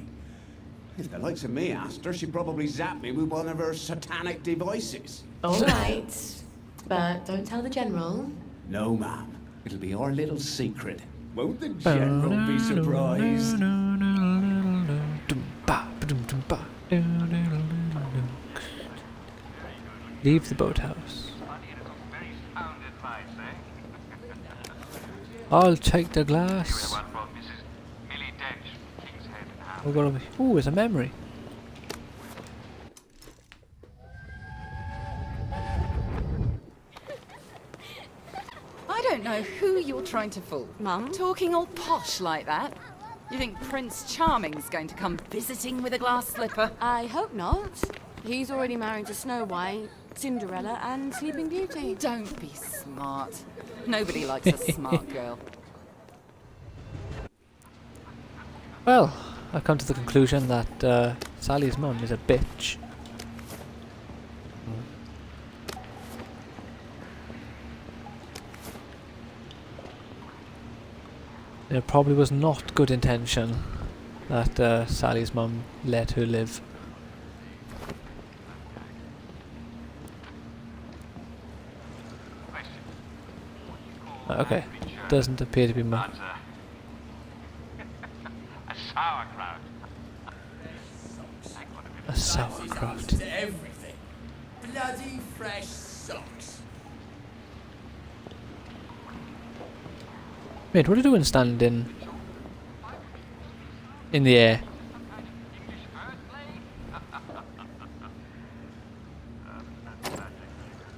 If the likes of me asked her, she'd probably zap me with one of her satanic devices. All right, but don't tell the General. No, ma'am. It'll be our little secret. Won't the General be surprised? Leave the boathouse. I'll take the glass. Oh, it's a memory. I don't know who you're trying to fool. Mum? Talking all posh like that. You think Prince Charming's going to come visiting with a glass slipper? I hope not. He's already married to Snow White, Cinderella, and Sleeping Beauty. Don't be smart. Nobody likes a smart girl. Well, I've come to the conclusion that Sally's mum is a bitch. It probably was not good intention that Sally's mum let her live. Okay, doesn't appear to be mum. A sauerkraut. A sauerkraut. Everything. Bloody fresh socks. Mate, what are you doing standing in the air?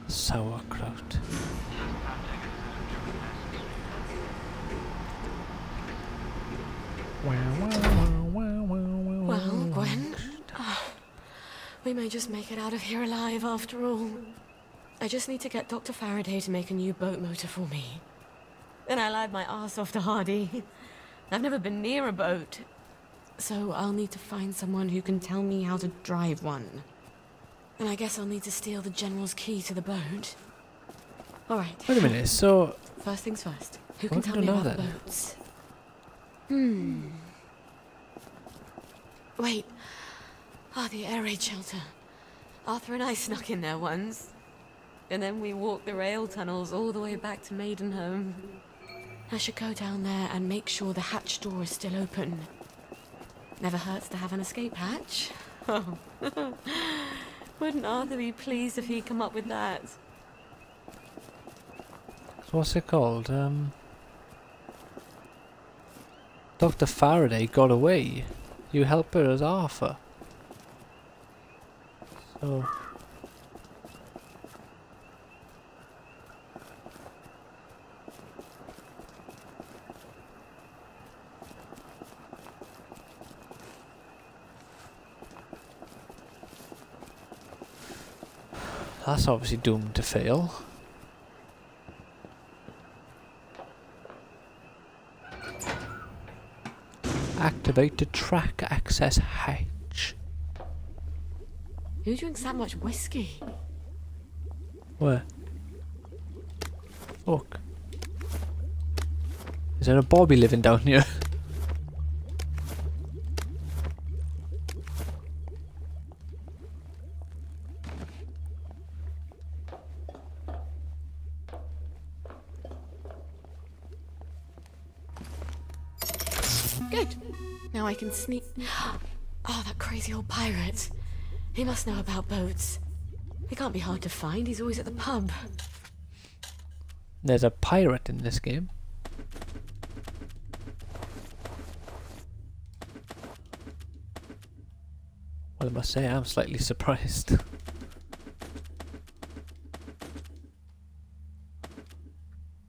Sauerkraut. Well, Gwen, we may just make it out of here alive after all. I just need to get Dr. Faraday to make a new boat motor for me. Then I lied my ass off to Hardy. I've never been near a boat, so I'll need to find someone who can tell me how to drive one. And I guess I'll need to steal the General's key to the boat. All right. Wait a minute, so... First things first. Who can tell me about the boats? Wait. The air raid shelter. Arthur and I snuck in there once. And then we walked the rail tunnels all the way back to Maidenhome. I should go down there and make sure the hatch door is still open. Never hurts to have an escape hatch. Oh. Wouldn't Arthur be pleased if he'd come up with that? So what's it called? Dr. Faraday got away. You help her as Arthur. So... That's obviously doomed to fail. Activate the track access hatch. Who drinks that much whiskey? Where? Look. Is there a Bobby living down here? Good. Now I can sneak. Oh, that crazy old pirate. He must know about boats. He can't be hard to find. He's always at the pub. There's a pirate in this game. Well, I must say I'm slightly surprised.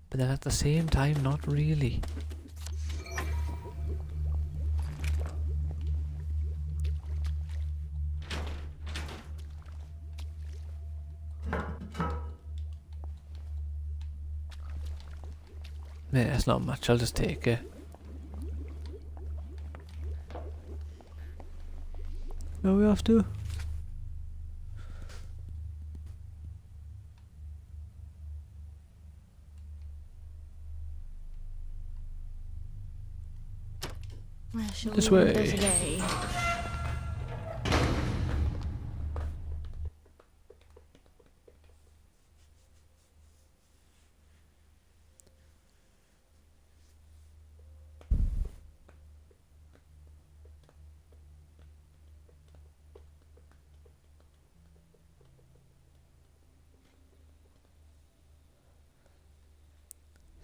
But then at the same time, not really. Yeah, it's not much, I'll just take it. No, we have to. Where shall This we way. go today?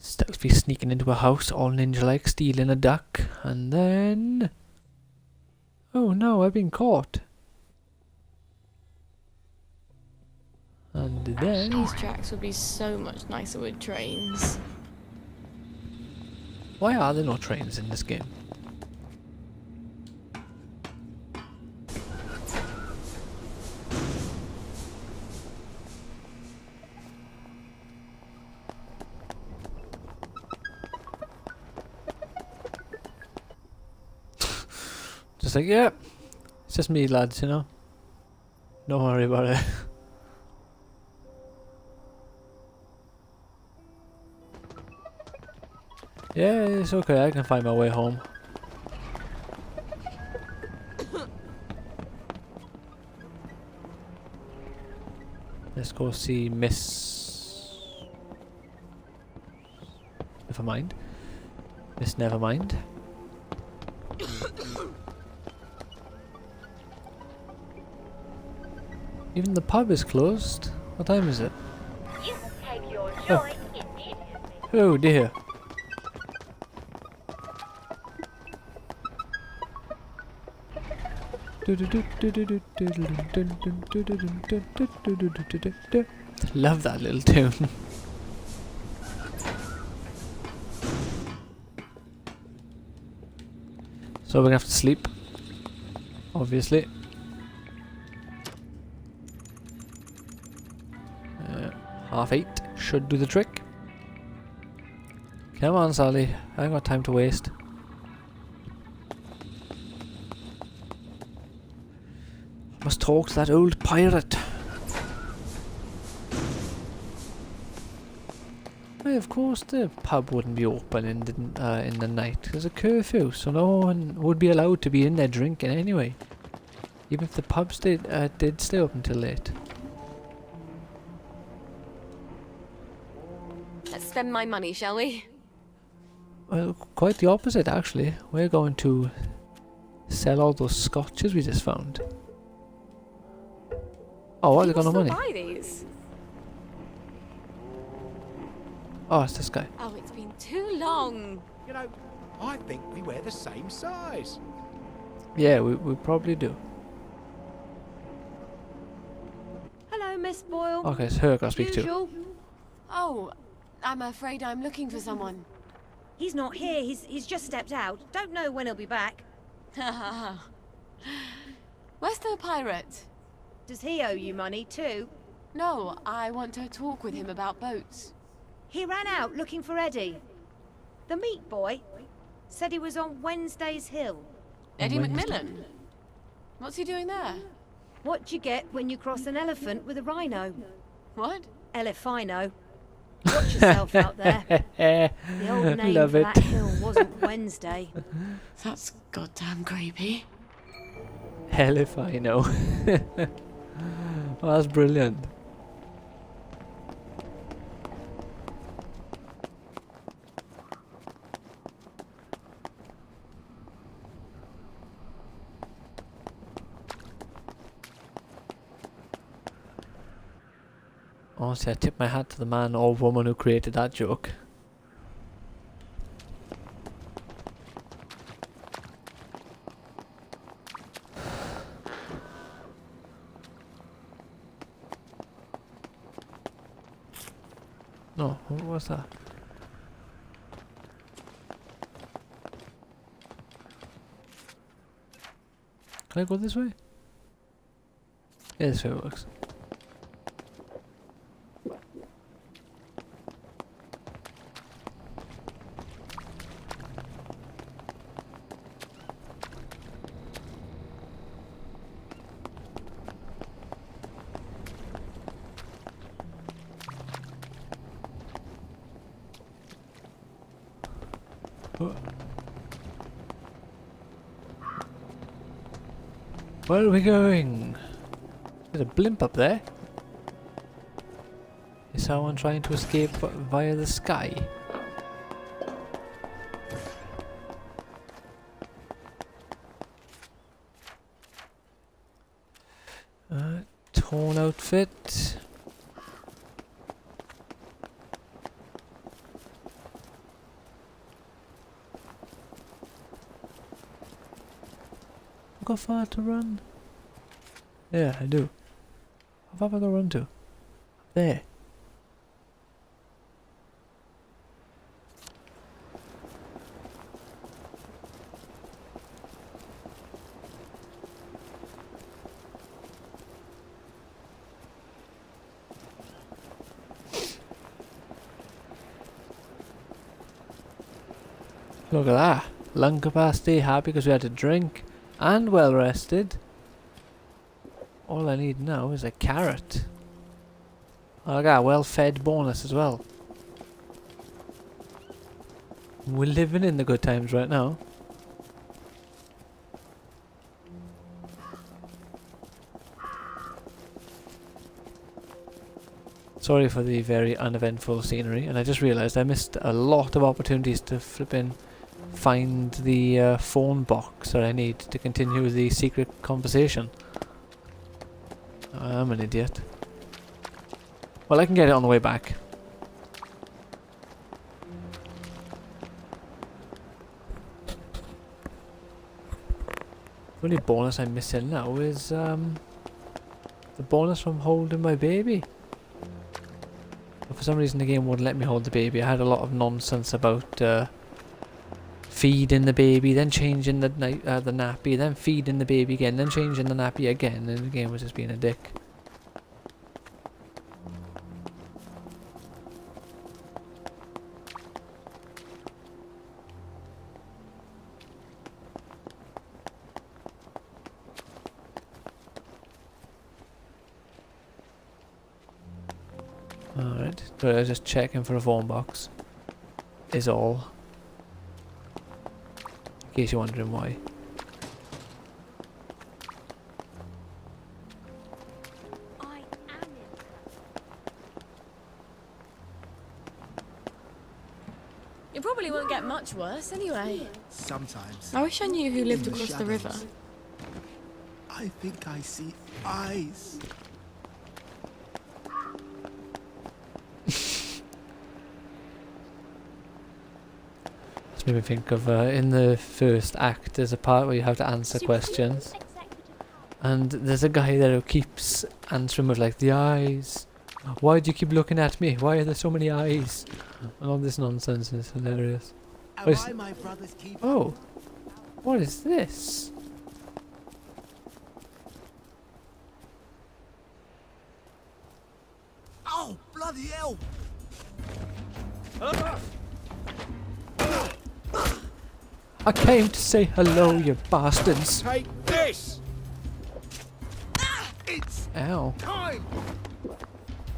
Stealthy sneaking into a house, all ninja-like, stealing a duck, and then... Oh no, I've been caught. And then... These tracks would be so much nicer with trains. Why are there no trains in this game? Just like, yeah, it's just me, lads, you know. Don't worry about it. Yeah, it's okay, I can find my way home. Let's go see Miss... Never mind. Miss Nevermind. Even the pub is closed. What time is it? You can take your choice immediately. Oh dear. Love that little tune. So we're gonna have to sleep, obviously. 8:30 should do the trick. Come on, Sally. I ain't got time to waste. Must talk to that old pirate. Well, of course the pub wouldn't be open in the night. There's a curfew, so no one would be allowed to be in there drinking anyway. Even if the pubs did stay open till late. Let's spend my money, shall we? Well, quite the opposite actually. We're going to sell all those scotches we just found. Oh, what? They got no money. Buy these? Oh, it's this guy. Oh, it's been too long. You know, I think we wear the same size. Yeah, we probably do. Hello, Miss Boyle. Okay, it's her I gotta speak to. Usual. Oh, I'm afraid I'm looking for someone. He's not here. He's just stepped out. Don't know when he'll be back. Where's the pirate? Does he owe you money too? No, I want to talk with him about boats. He ran out looking for Eddie. The meat boy said he was on Wednesday's Hill. Eddie McMillan? What's he doing there? What you get when you cross an elephant with a rhino? What? Elephino. Watch yourself out there. The old name Love for it. that hill wasn't Wednesday. That's goddamn creepy. Hell if I know. Oh, that's brilliant. Honestly, I tip my hat to the man or woman who created that joke. No, what was that? Can I go this way? Yeah, this way works. Where are we going? There's a blimp up there. Is someone trying to escape via the sky? Torn outfit. Got far to run? Yeah, I do. How far have I got to run to? There. Look at that. Lung capacity, happy because we had to drink. And well rested. All I need now is a carrot. Oh, I got a well fed bonus as well. We're living in the good times right now. Sorry for the very uneventful scenery, and I just realised I missed a lot of opportunities to flip in. Find the phone box that I need to continue the secret conversation. I'm an idiot. Well, I can get it on the way back. The only bonus I'm missing now is the bonus from holding my baby. But for some reason the game wouldn't let me hold the baby. I had a lot of nonsense about feeding the baby, then changing the nappy, then feeding the baby again, then changing the nappy again, and the game was just being a dick. Alright, but I was just checking for a phone box. Is all. In case you're wondering why. You probably won't get much worse anyway. Sometimes. I wish I knew who lived in the across the river. shadows, I think I see eyes. This made me think of in the first act there's a part where you have to answer questions. And there's a guy there who keeps answering with like, the eyes. Why do you keep looking at me? Why are there so many eyes? And all this nonsense is hilarious. Oh, what is this? Bloody hell! I came to say hello, you bastards. Take this! It's Ow. time!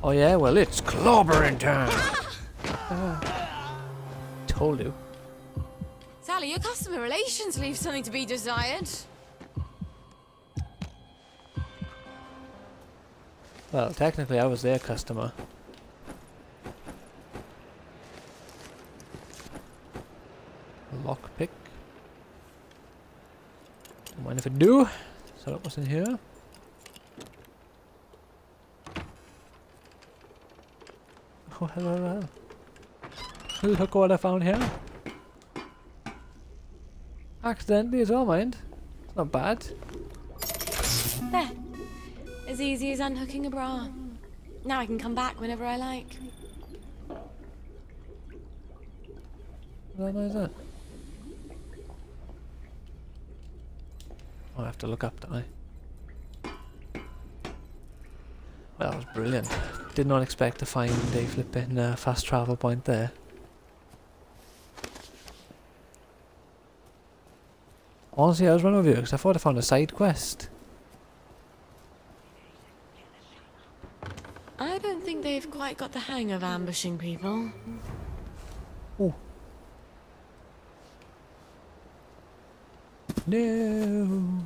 Oh yeah, well it's clobbering time. Told you. Sally, your customer relations leave something to be desired. Well, technically I was their customer. Lockpick. Don't mind if I do. So that was in here. Oh, hello. Look what I found here. Accidentally as well, mind. It's not bad. There. As easy as unhooking a bra. Now I can come back whenever I like. What is that? I have to look up, don't I? Well, that was brilliant. Did not expect to find a flipping fast travel point there. Honestly, I was running over here because I thought I found a side quest. I don't think they've quite got the hang of ambushing people. Oh. No.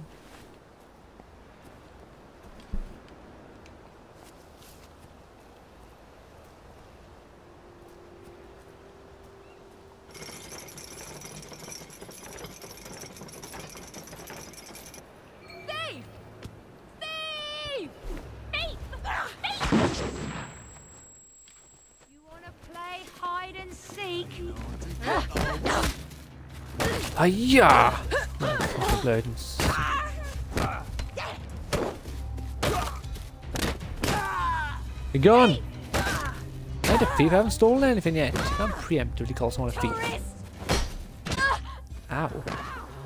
Hiya! Be gone! Hey, the thief, I haven't stolen anything yet. You can't preemptively call someone a thief. Ow.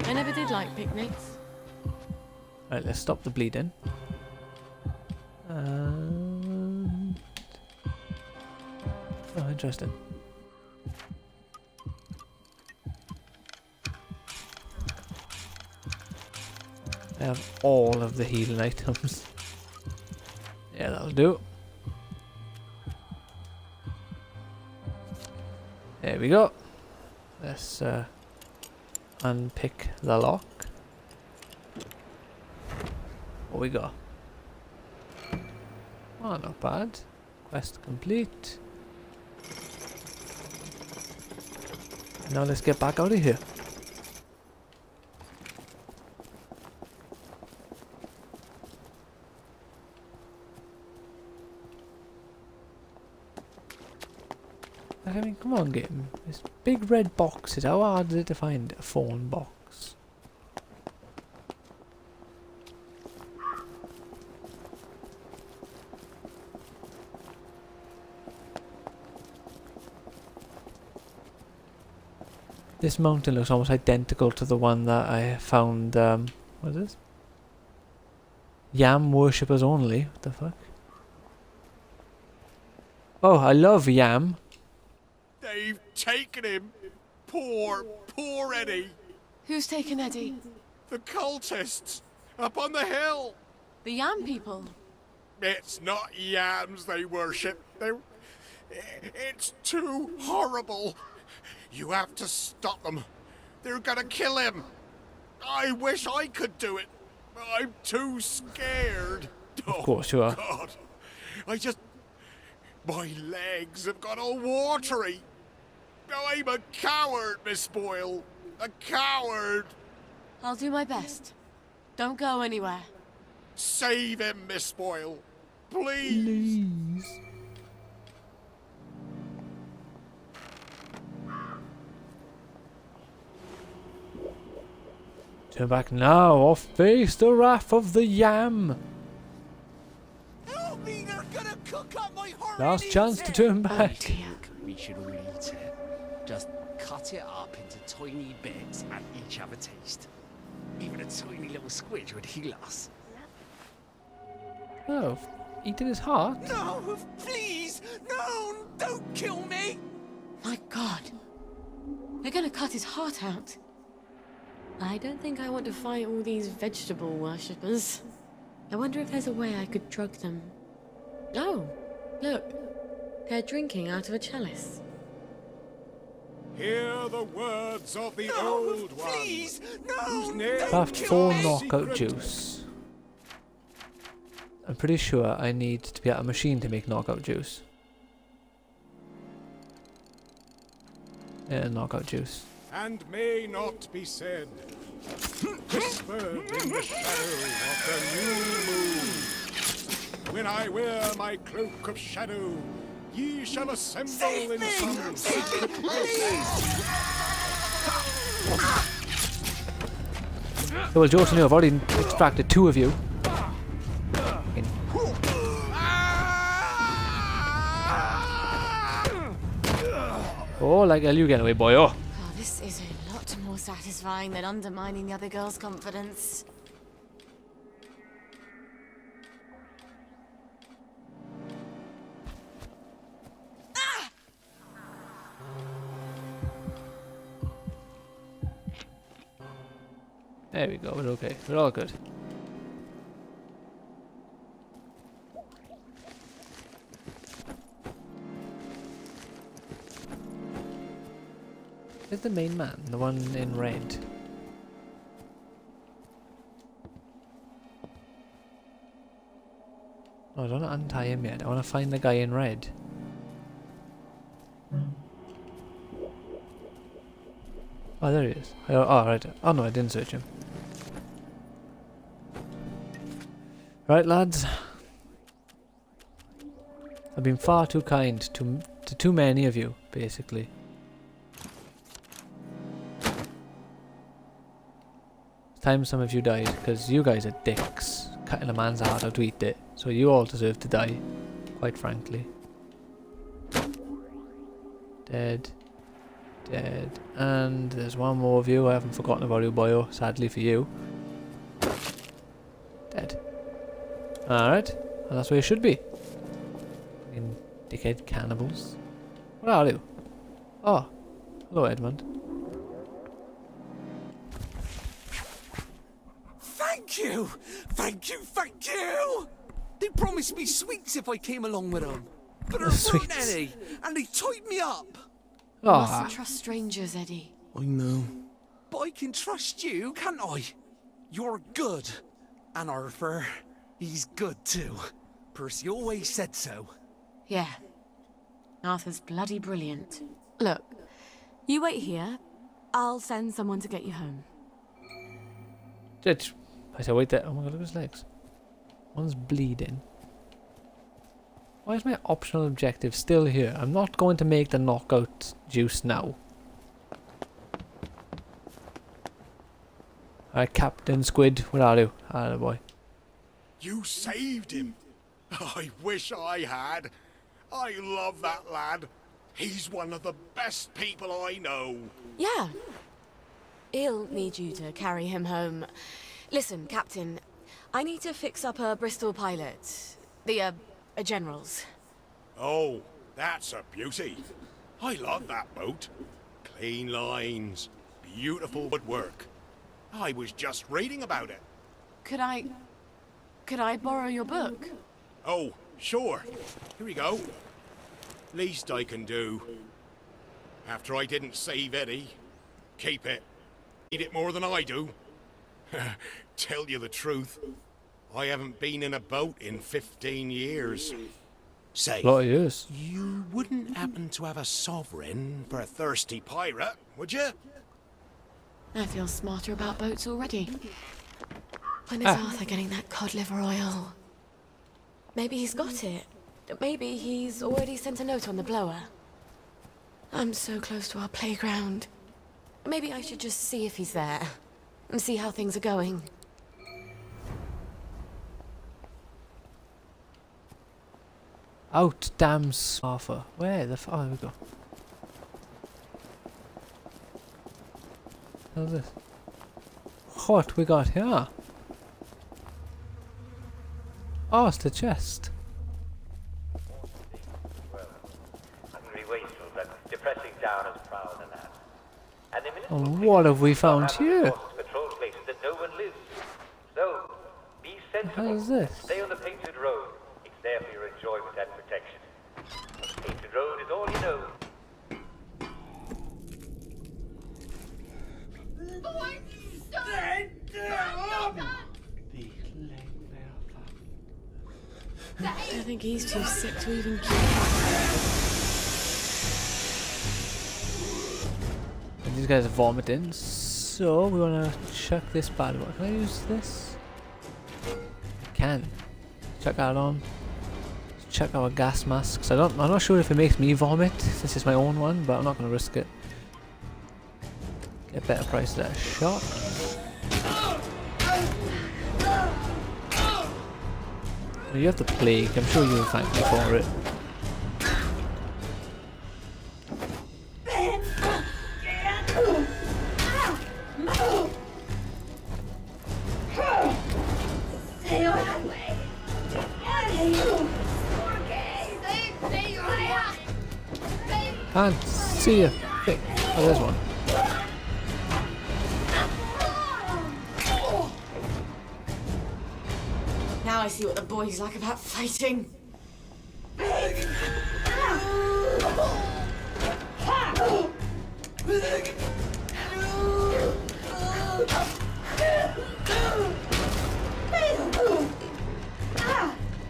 I never did like picnics. Right, let's stop the bleeding. Oh, interesting. I have all of the healing items. Yeah, that'll do. There we go. Let's unpick the lock. What we got? Oh, not bad. Quest complete. Now let's get back out of here. I mean, come on, game. This big red boxes. How hard is it to find a phone box? This mountain looks almost identical to the one that I found, what is this? Yam worshippers only. What the fuck? Oh, I love yam. They've taken him. Poor Eddie. Who's taken Eddie? The cultists up on the hill. The Yam people. It's not yams they worship. It's too horrible. You have to stop them. They're gonna kill him. I wish I could do it. I'm too scared. Of course you are. God. My legs have got all watery. I'm a coward, Miss Boyle. A coward. I'll do my best. Don't go anywhere. Save him, Miss Boyle. Please. Turn back now or face the wrath of the yam. Help me, they're gonna cook up my heart. Last chance to turn back. We should all eat it. Just cut it up into tiny bits and each have a taste. Even a tiny little squidge would heal us. Oh, eating his heart? No, please, No! Don't kill me! My God. They're gonna cut his heart out. I don't think I want to fight all these vegetable worshippers. I wonder if there's a way I could drug them. Oh, look. They're drinking out of a chalice. Hear the words of the old one. Please! No! Whose name Craft is 4 my knockout secret. juice. I'm pretty sure I need to be at a machine to make knockout juice. Yeah, knockout juice. And may not be said, whispered in the shadow of the new moon. When I wear my cloak of shadow, ye shall assemble in some secret place. Well, Joseph, I've already extracted 2 of you. Oh, like hell, you get away, boy. Oh. Oh, this is a lot more satisfying than undermining the other girl's confidence. There we go, we're okay. We're all good. Where's the main man? The one in red? Oh, I don't want to untie him yet. I want to find the guy in red. Oh, there he is. Oh, right. Oh no, I didn't search him. Right, lads. I've been far too kind to too many of you, basically. It's time some of you died, because you guys are dicks, cutting a man's heart out to eat it. So you all deserve to die, quite frankly. Dead. Dead. And there's one more of you. I haven't forgotten about you, boyo, sadly for you. Dead. Alright. And that's where you should be. Fucking dickhead cannibals. What are you? Oh. Hello, Edmund. Thank you! Thank you, thank you! They promised me sweets if I came along with them. But there weren't any, and they tied me up. You mustn't trust strangers, Eddie. I know. But I can trust you, can't I? You're good. And Arthur, he's good too. Percy always said so. Yeah. Arthur's bloody brilliant. Look, you wait here. I'll send someone to get you home. I said, wait there. Oh my god, look at his legs. One's bleeding. Why is my optional objective still here? I'm not going to make the knockout juice now. Alright, Captain Squid, where are you? Ah, boy. You saved him. I wish I had. I love that lad. He's one of the best people I know. Yeah. He'll need you to carry him home. Listen, Captain, I need to fix up a Bristol pilot. The, General's. Oh, that's a beauty. I love that boat. Clean lines, beautiful woodwork. I was just reading about it. Could I borrow your book? Oh, sure. Here we go. Least I can do. After I didn't save Eddie, keep it. Need it more than I do. Tell you the truth, I haven't been in a boat in 15 years. Say, A lot of years. You wouldn't happen to have a sovereign for a thirsty pirate, would you? I feel smarter about boats already. When is Arthur getting that cod liver oil? Maybe he's got it. Maybe he's already sent a note on the blower. I'm so close to our playground. Maybe I should just see if he's there. And see how things are going. Out, damn Arthur. Where the oh, there we go. How's this? What we got here? Oh, it's the chest. And what have we found here? Patrol places that no one lives. So, be sensible. What is this? Stay on the painted road. It's there for your enjoyment and protection. The painted road is all you know. I think he's too sick to even keep. And these guys are vomiting, so we want to check this bad boy. Can I use this? I can. Check that on. Let's check our gas masks. I'm not sure if it makes me vomit since it's my own one, but I'm not going to risk it. Get a better price of that shot. Well, you have the plague. I'm sure you'll thank me for it. Can't see you. Hey, oh, there's one. Now I see what the boys like about fighting.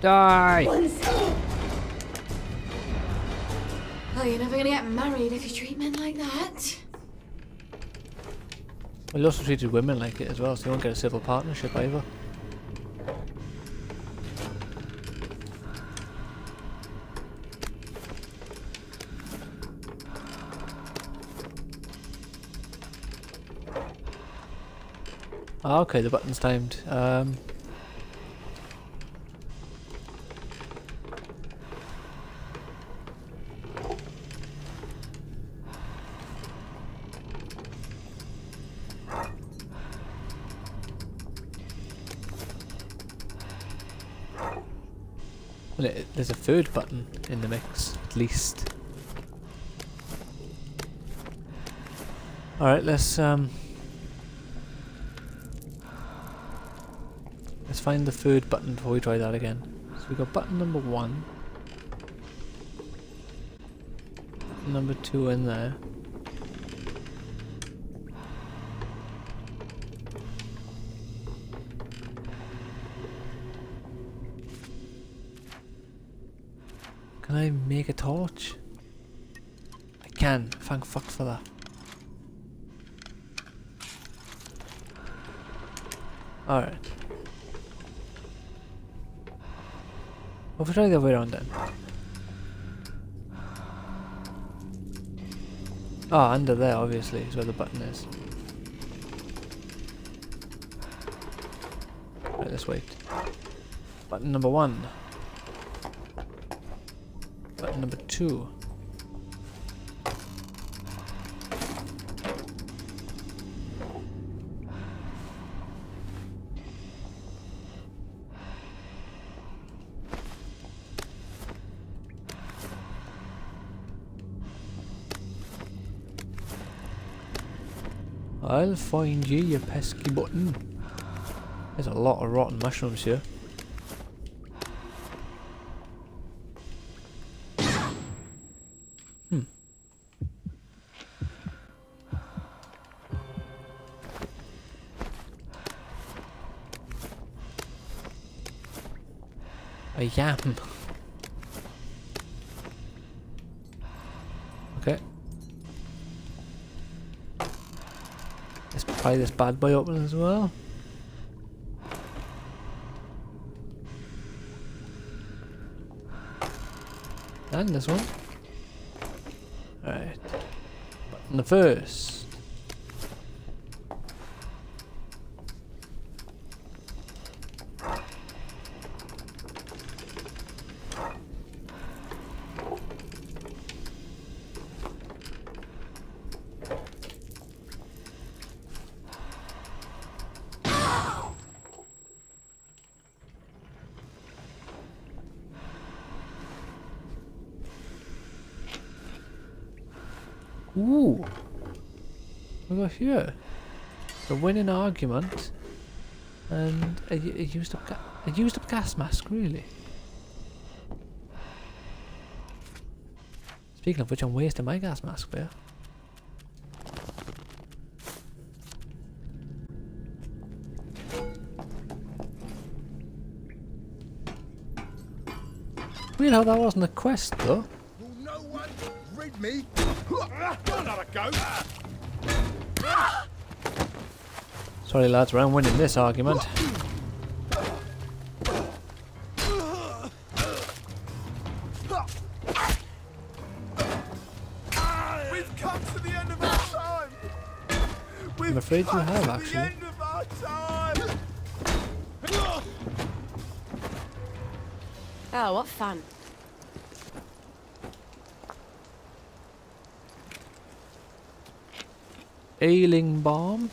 Die! Well, you're never gonna get married if you treat men like that. Well, he also treated women like it as well, so you won't get a civil partnership either. Ah, okay, the button's timed. Well, there's a third button in the mix, at least. Alright, let's find the third button before we try that again. So we got button number 1. Button number 2 in there. Can I make a torch? I can. Thank fuck for that. Alright. Well, we'll try the other way around then. Ah, under there obviously is where the button is. Right, let's wait. Button number 1. Button number 2. I'll find you, you pesky button. There's a lot of rotten mushrooms here. A yam. Okay. Let's pry this bad boy open as well. And this one. Alright. Button the first. Ooh. We got here a winning argument and a used up gas mask. Really? Speaking of which, I'm wasting my gas mask there. Weird how that wasn't a quest though. Will no one rid me? You're not a ghost. Sorry lads, but I'm winning this argument. We've come to the end of our time. I'm afraid you have actually. End of our time. Oh, what fun. Ailing bomb.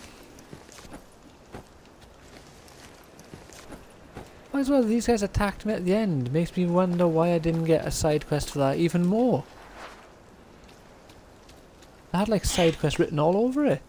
Might as well, these guys attacked me at the end. Makes me wonder why I didn't get a side quest for that even more. I had like side quest written all over it.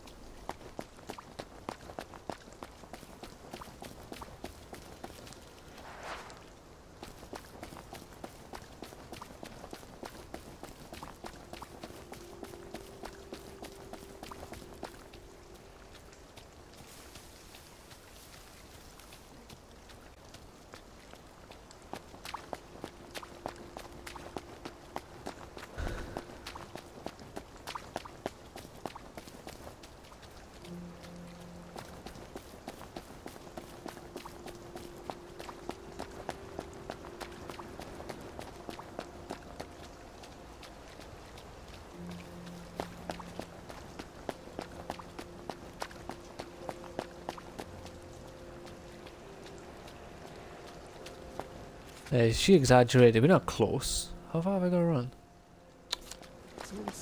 She exaggerated. We're not close. How far have I got to run?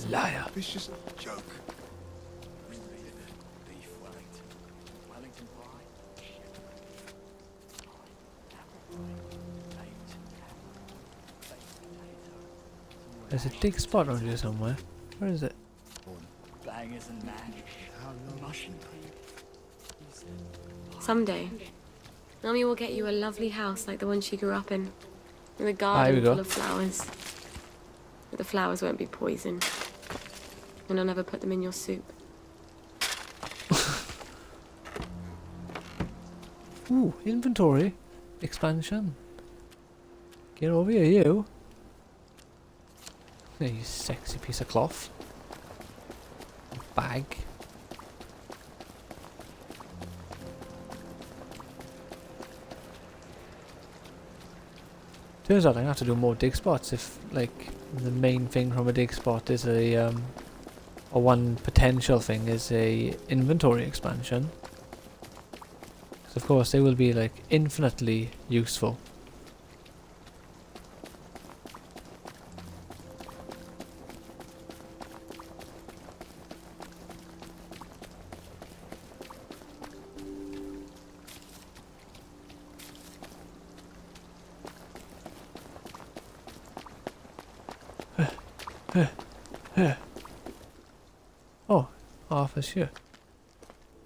Liar. Vicious joke. There's a dig spot around here somewhere. Where is it? Someday, Mummy will get you a lovely house like the one she grew up in. With a Here garden we go. full of flowers. But the flowers won't be poison. And I'll never put them in your soup. Ooh, inventory. Expansion. Get over here, you. There, you sexy piece of cloth. Bag. Turns out I'm gonna have to do more dig spots if, like, the main thing from a dig spot is a, or one potential thing is a inventory expansion. So of course they will be, like, infinitely useful. Oh, Arthur's here.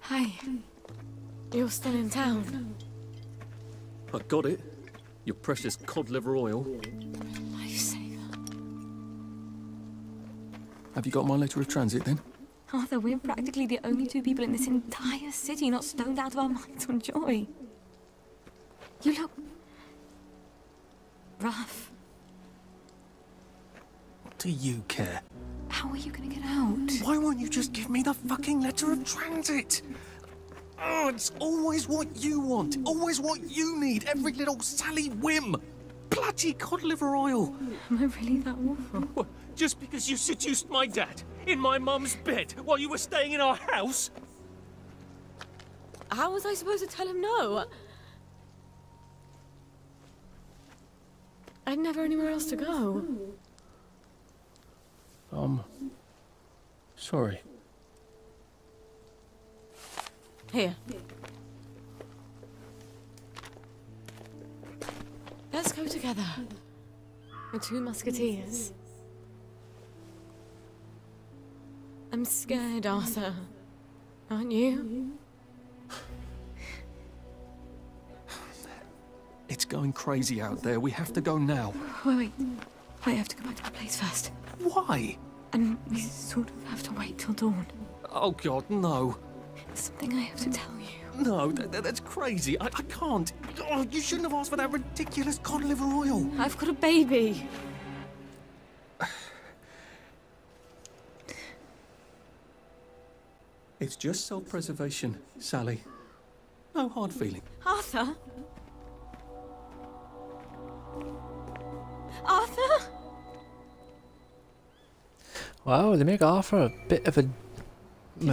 Hi. You're still in town. I got it. Your precious cod liver oil. Lifesaver. Have you got my letter of transit then? Arthur, we're practically the only two people in this entire city not stoned out of our minds on joy. You look rough. What do you care? How are you gonna get out? Why won't you just give me the fucking letter of transit? Oh, it's always what you want, always what you need, every little Sally whim. Bloody cod liver oil. Am I really that awful? What, just because you seduced my dad in my mum's bed while you were staying in our house? How was I supposed to tell him no? I'd never anywhere else to go. Sorry. Here. Let's go together. The two musketeers. I'm scared, Arthur. Aren't you? It's going crazy out there. We have to go now. Wait. I have to go back to the place first. Why? And we sort of have to wait till dawn. Oh, God, no. There's something I have to tell you. No, that's crazy. I can't. Oh, you shouldn't have asked for that ridiculous cod liver oil. I've got a baby. It's just self-preservation, Sally. No hard feeling. Arthur? Arthur? Wow, they make Arthur a bit of a... Did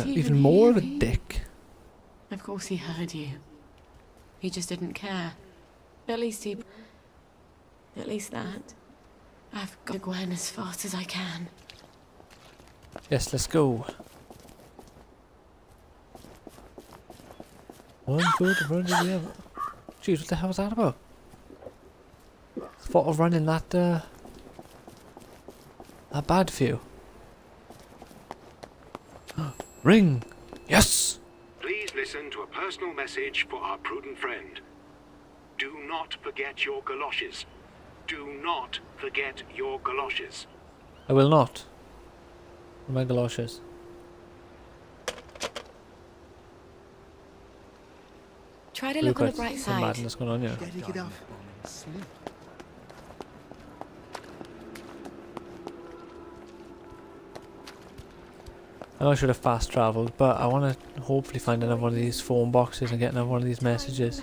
he even even more hear of a me? dick. Of course he heard you. He just didn't care. At least that. I've got to Gwen as fast as I can. Yes, let's go. One foot in front of the other. Jeez, what the hell was that about? Thought of running that bad for you. Ring! Yes! Please listen to a personal message for our prudent friend. Do not forget your galoshes. Do not forget your galoshes. I will not. My galoshes. Try to look on the bright Some side. madness going on here. Gotta get off. Sleep. I know I should have fast travelled, but I want to hopefully find another one of these phone boxes and get another one of these messages.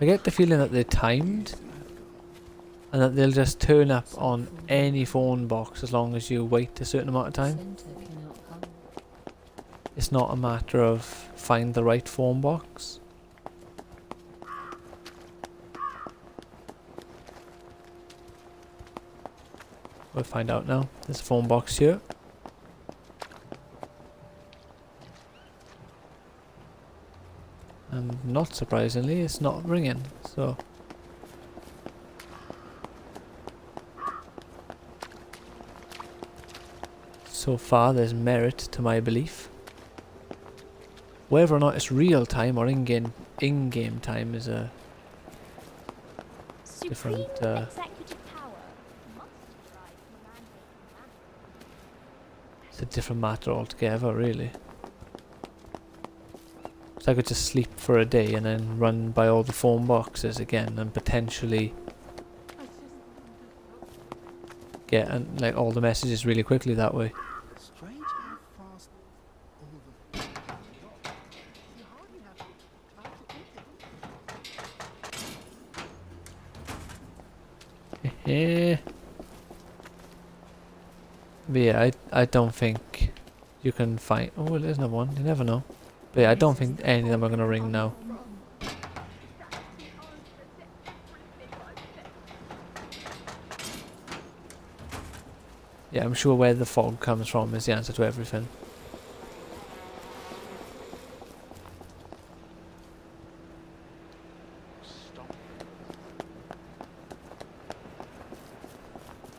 I get the feeling that they're timed and that they'll just turn up on any phone box as long as you wait a certain amount of time. It's not a matter of find the right phone box. We'll find out now. There's a phone box here. And not surprisingly, it's not ringing, so... So far, there's merit to my belief. Whether or not it's real time or in-game time is a different... It's a different matter altogether, really. So I could just sleep for a day and then run by all the phone boxes again and potentially get like all the messages really quickly that way. Strange how fast all Yeah. But yeah, I don't think you can find... Oh, there's another one. You never know. But yeah, I don't think any of them are going to ring now. Yeah, I'm sure where the fog comes from is the answer to everything.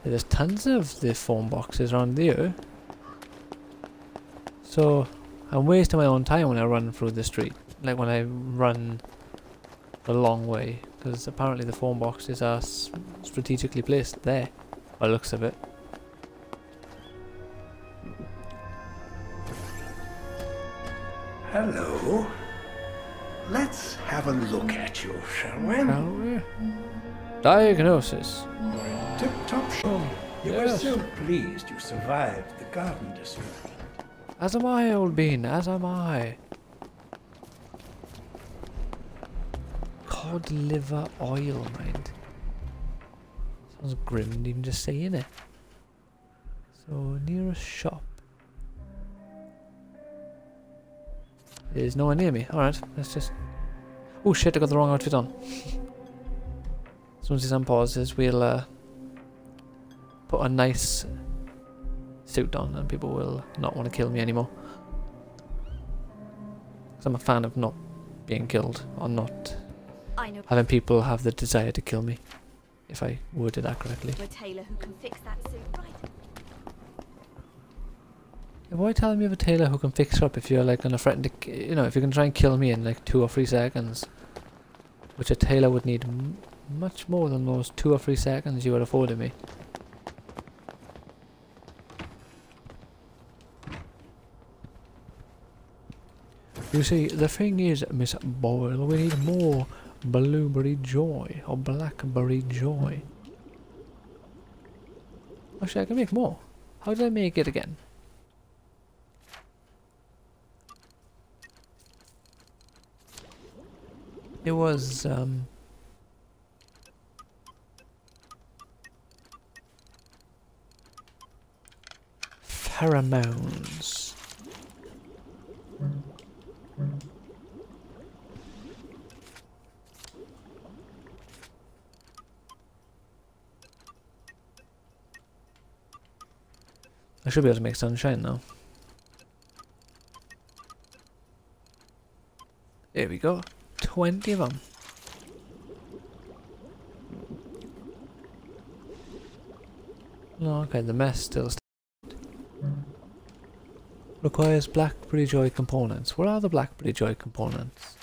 Yeah, there's tons of the phone boxes around here. So I'm wasting my own time when I run through the street. Like when I run the long way. Because apparently the phone boxes are strategically placed there. By the looks of it. Hello. Let's have a look at you, shall we? Shall we? Diagnosis. Tip-top shape. You were Yes. so pleased you survived the garden district. As am I, old bean, as am I. Cod liver oil, mind. Sounds grim even just saying it. So, nearest shop. There's no one near me. Alright, let's just... Oh shit, I got the wrong outfit on. As soon as this unpauses, we'll put a nice suit on and people will not want to kill me anymore. Because I'm a fan of not being killed or not having people have the desire to kill me, if I worded that correctly. To a tailor who can fix that suit right. Why tell me of a tailor who can fix her up if you're like gonna threaten to, you know, if you can try and kill me in like 2 or 3 seconds, which a tailor would need much more than those 2 or 3 seconds you were affording me. You see, the thing is, Miss Boyle, we need more blueberry joy or blackberry joy. Actually, I can make more. How did I make it again? It was, pheromones. I should be able to make sunshine now. There we go. 20 of them. No, okay, the mess still requires blackberry joy components. What are the blackberry joy components?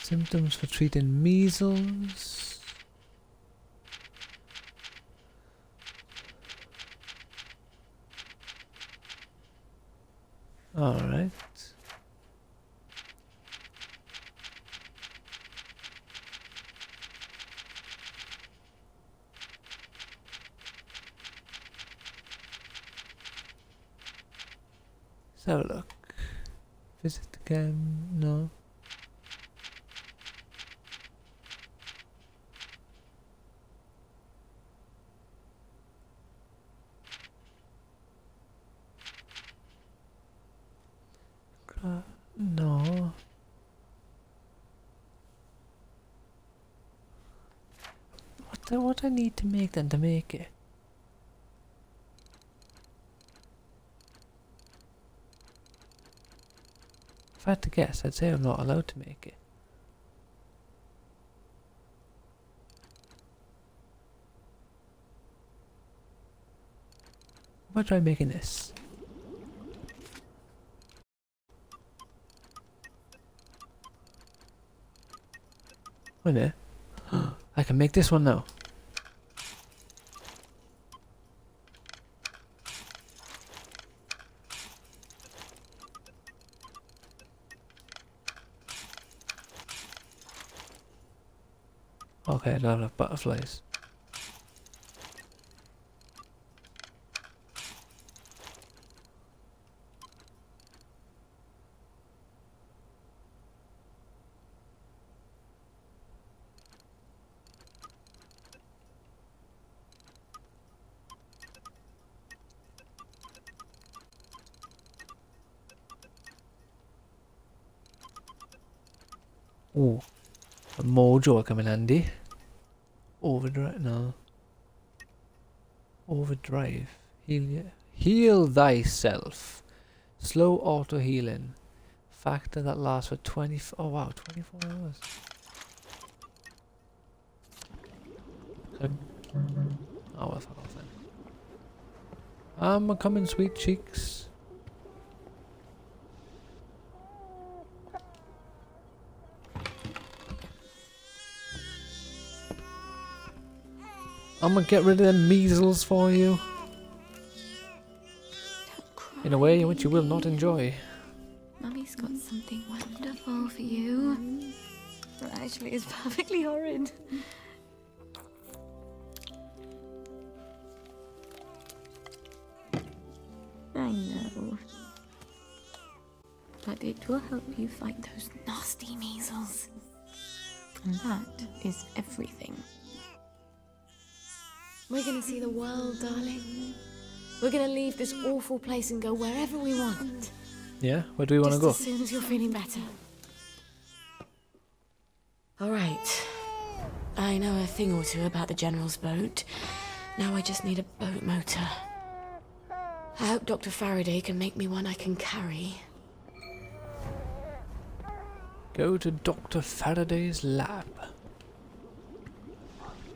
Symptoms for treating measles. All right. Let's have a look. Visit again. No. No. What do I need to make then to make it? If I had to guess, I'd say I'm not allowed to make it. If I try making this. Wait a minute. I can make this one now. Okay, I don't have butterflies. Ooh, a mojo will come in handy. Overdrive, no. Overdrive. Heal thyself. Slow auto healing. Factor that lasts for 24 hours. Oh, well, fuck off then. I'm coming, sweet cheeks. I'm gonna get rid of them measles for you. In a way in which you will not enjoy. Mummy's got something wonderful for you. Well, actually, it's perfectly horrid. I know. But it will help you fight those nasty measles. And that is everything. We're gonna see the world, darling. We're gonna leave this awful place and go wherever we want. Yeah? Where do we want to go? Just as soon as you're feeling better. Alright. I know a thing or two about the General's boat. Now I just need a boat motor. I hope Dr. Faraday can make me one I can carry. Go to Dr. Faraday's lab.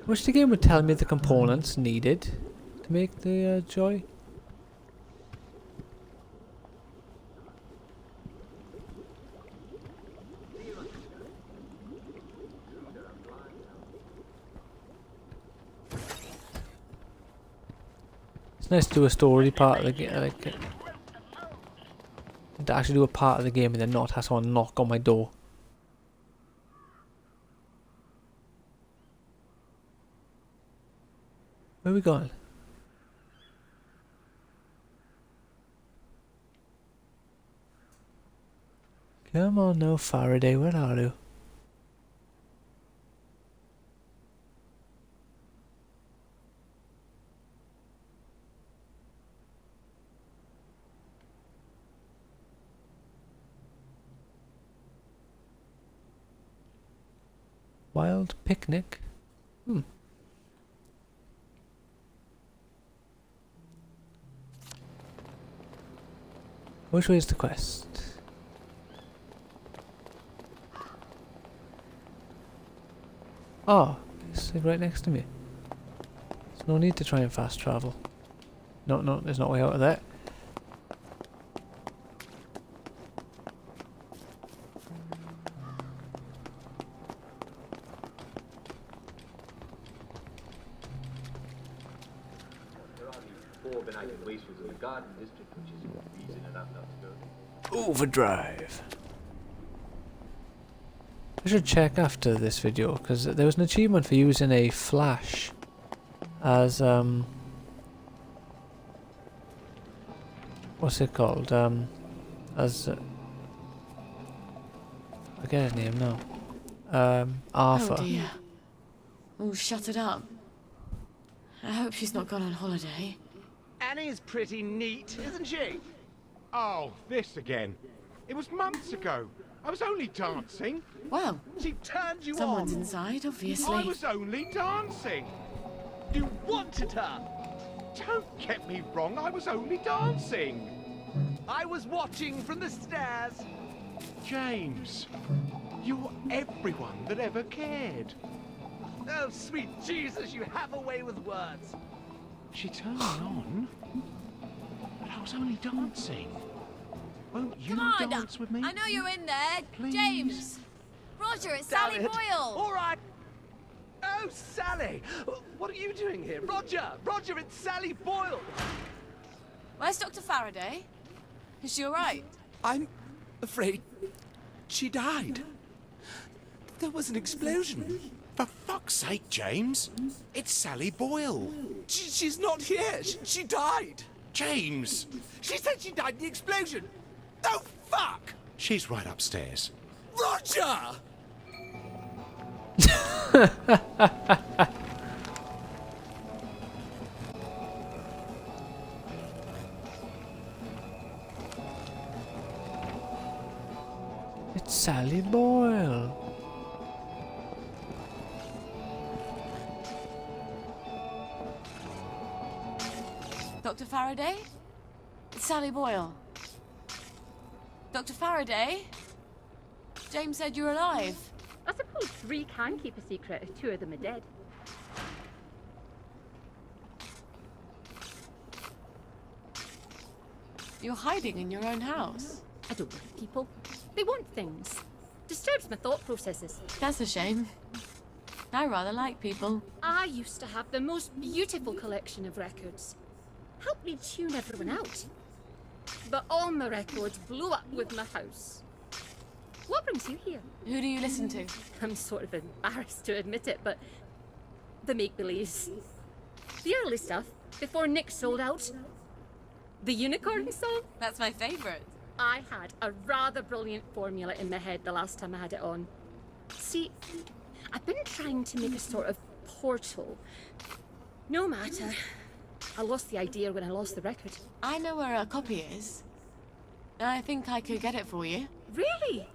Wish the game would tell me the components needed to make the joy. It's nice to do a story part of the game, like to actually do a part of the game and then not have someone knock on my door. Where are we going? Come on now, Faraday, where are you? Wild picnic? Which way is the quest? Oh, it's like right next to me. There's no need to try and fast travel. No, there's no way out of that. Overdrive. I should check after this video because there was an achievement for using a flash as what's it called? As I forget his name now. Arthur. Oh dear. Oh, shut it up. I hope she's not gone on holiday. Annie's pretty neat, isn't she? Oh, this again. It was months ago. I was only dancing. Well, she turned you someone's on. inside, obviously. I was only dancing. You wanted her. Don't get me wrong, I was only dancing. I was watching from the stairs. James, you're everyone that ever cared. Oh, sweet Jesus, you have a way with words. She turned me on, but I was only dancing. Won't you Come on, dance with me? I know you're in there. Please? James. Roger, it's Damn Sally it. Boyle. All right. Oh, Sally. What are you doing here? Roger, Roger, it's Sally Boyle. Where's Dr. Faraday? Is she alright? I'm afraid she died. There was an explosion. For fuck's sake, James. It's Sally Boyle. She's not here. She died. James. She said she died in the explosion. Oh, fuck. She's right upstairs. Roger! It's Sally Boyle. Dr. Faraday? It's Sally Boyle. Dr. Faraday? James said you're alive. I suppose 3 can keep a secret if 2 of them are dead. You're hiding in your own house. I don't like people. They want things. Disturbs my thought processes. That's a shame. I rather like people. I used to have the most beautiful collection of records. Helped me tune everyone out. But all my records blew up with my house. What brings you here? Who do you listen to? I'm sort of embarrassed to admit it, but the make-believes. The early stuff, before Nick sold out. The Unicorn song? That's my favourite. I had a rather brilliant formula in my head the last time I had it on. See, I've been trying to make a sort of portal. No matter. I lost the idea when I lost the record. I know where a copy is. I think I could get it for you. Really?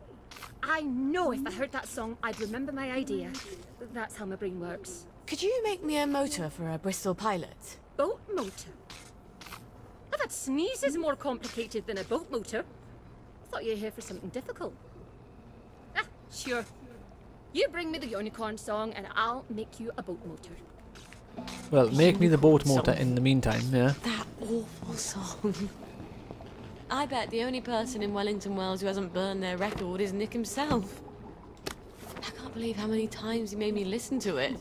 I know if I heard that song, I'd remember my idea. That's how my brain works. Could you make me a motor for a Bristol Pilot? Boat motor? I've had sneezes more complicated than a boat motor. Thought you were here for something difficult. Ah, Sure. You bring me the unicorn song and I'll make you a boat motor. Well, make me the boat motor in the meantime, yeah? That awful song. I bet the only person in Wellington Wells who hasn't burned their record is Nick himself. I can't believe how many times he made me listen to it.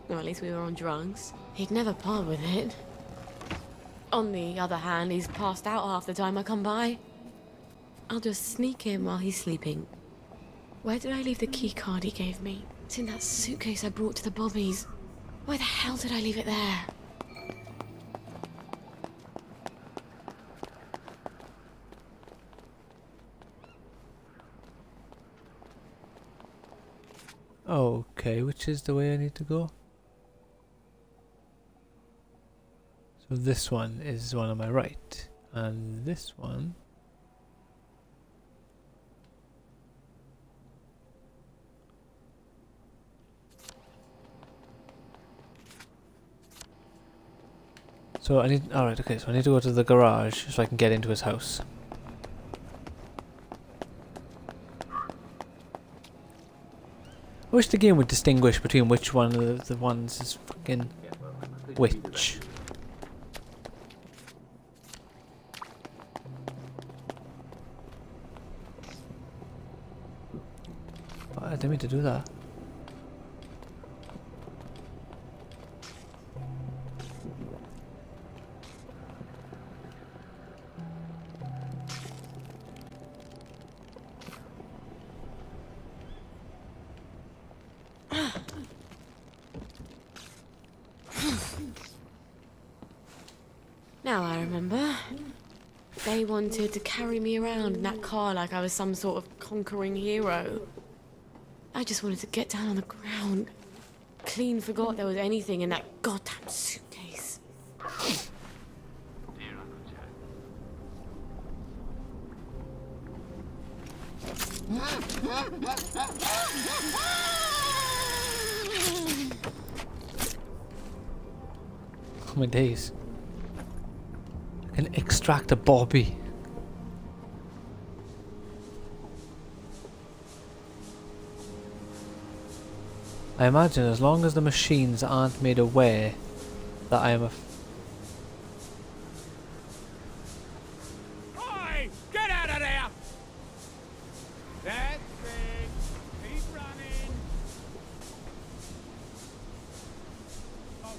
Or at least we were on drugs. He'd never part with it. On the other hand, he's passed out half the time I come by. I'll just sneak in while he's sleeping. Where did I leave the key card he gave me? It's in that suitcase I brought to the Bobbies. Why the hell did I leave it there? Okay, which is the way I need to go? So this one is one on my right, and this one... So I need... Alright, okay, so I need to go to the garage so I can get into his house. I wish the game would distinguish between which one of the ones is fucking which. Oh, I didn't mean to do that. Now I remember. They wanted to carry me around in that car like I was some sort of conquering hero. I just wanted to get down on the ground. Clean forgot there was anything in that goddamn suitcase. Oh my days. I can extract a Bobby. I imagine as long as the machines aren't made aware that I am a... Oi! Get out of there! That's it. Keep running. Okay.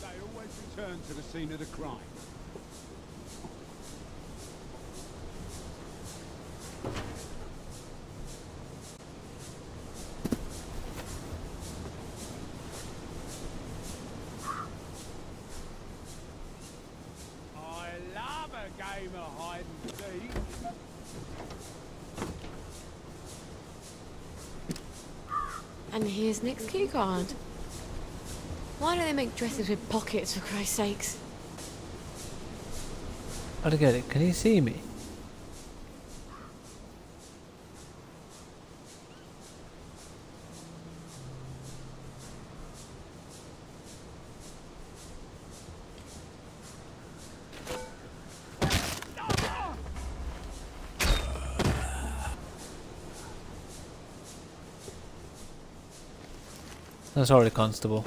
They always return to the scene of the crime. Game of hide and seek. And here's Nick's key card. Why do they make dresses with pockets, for Christ's sakes? I don't get it. Can he see me? Sorry, Constable.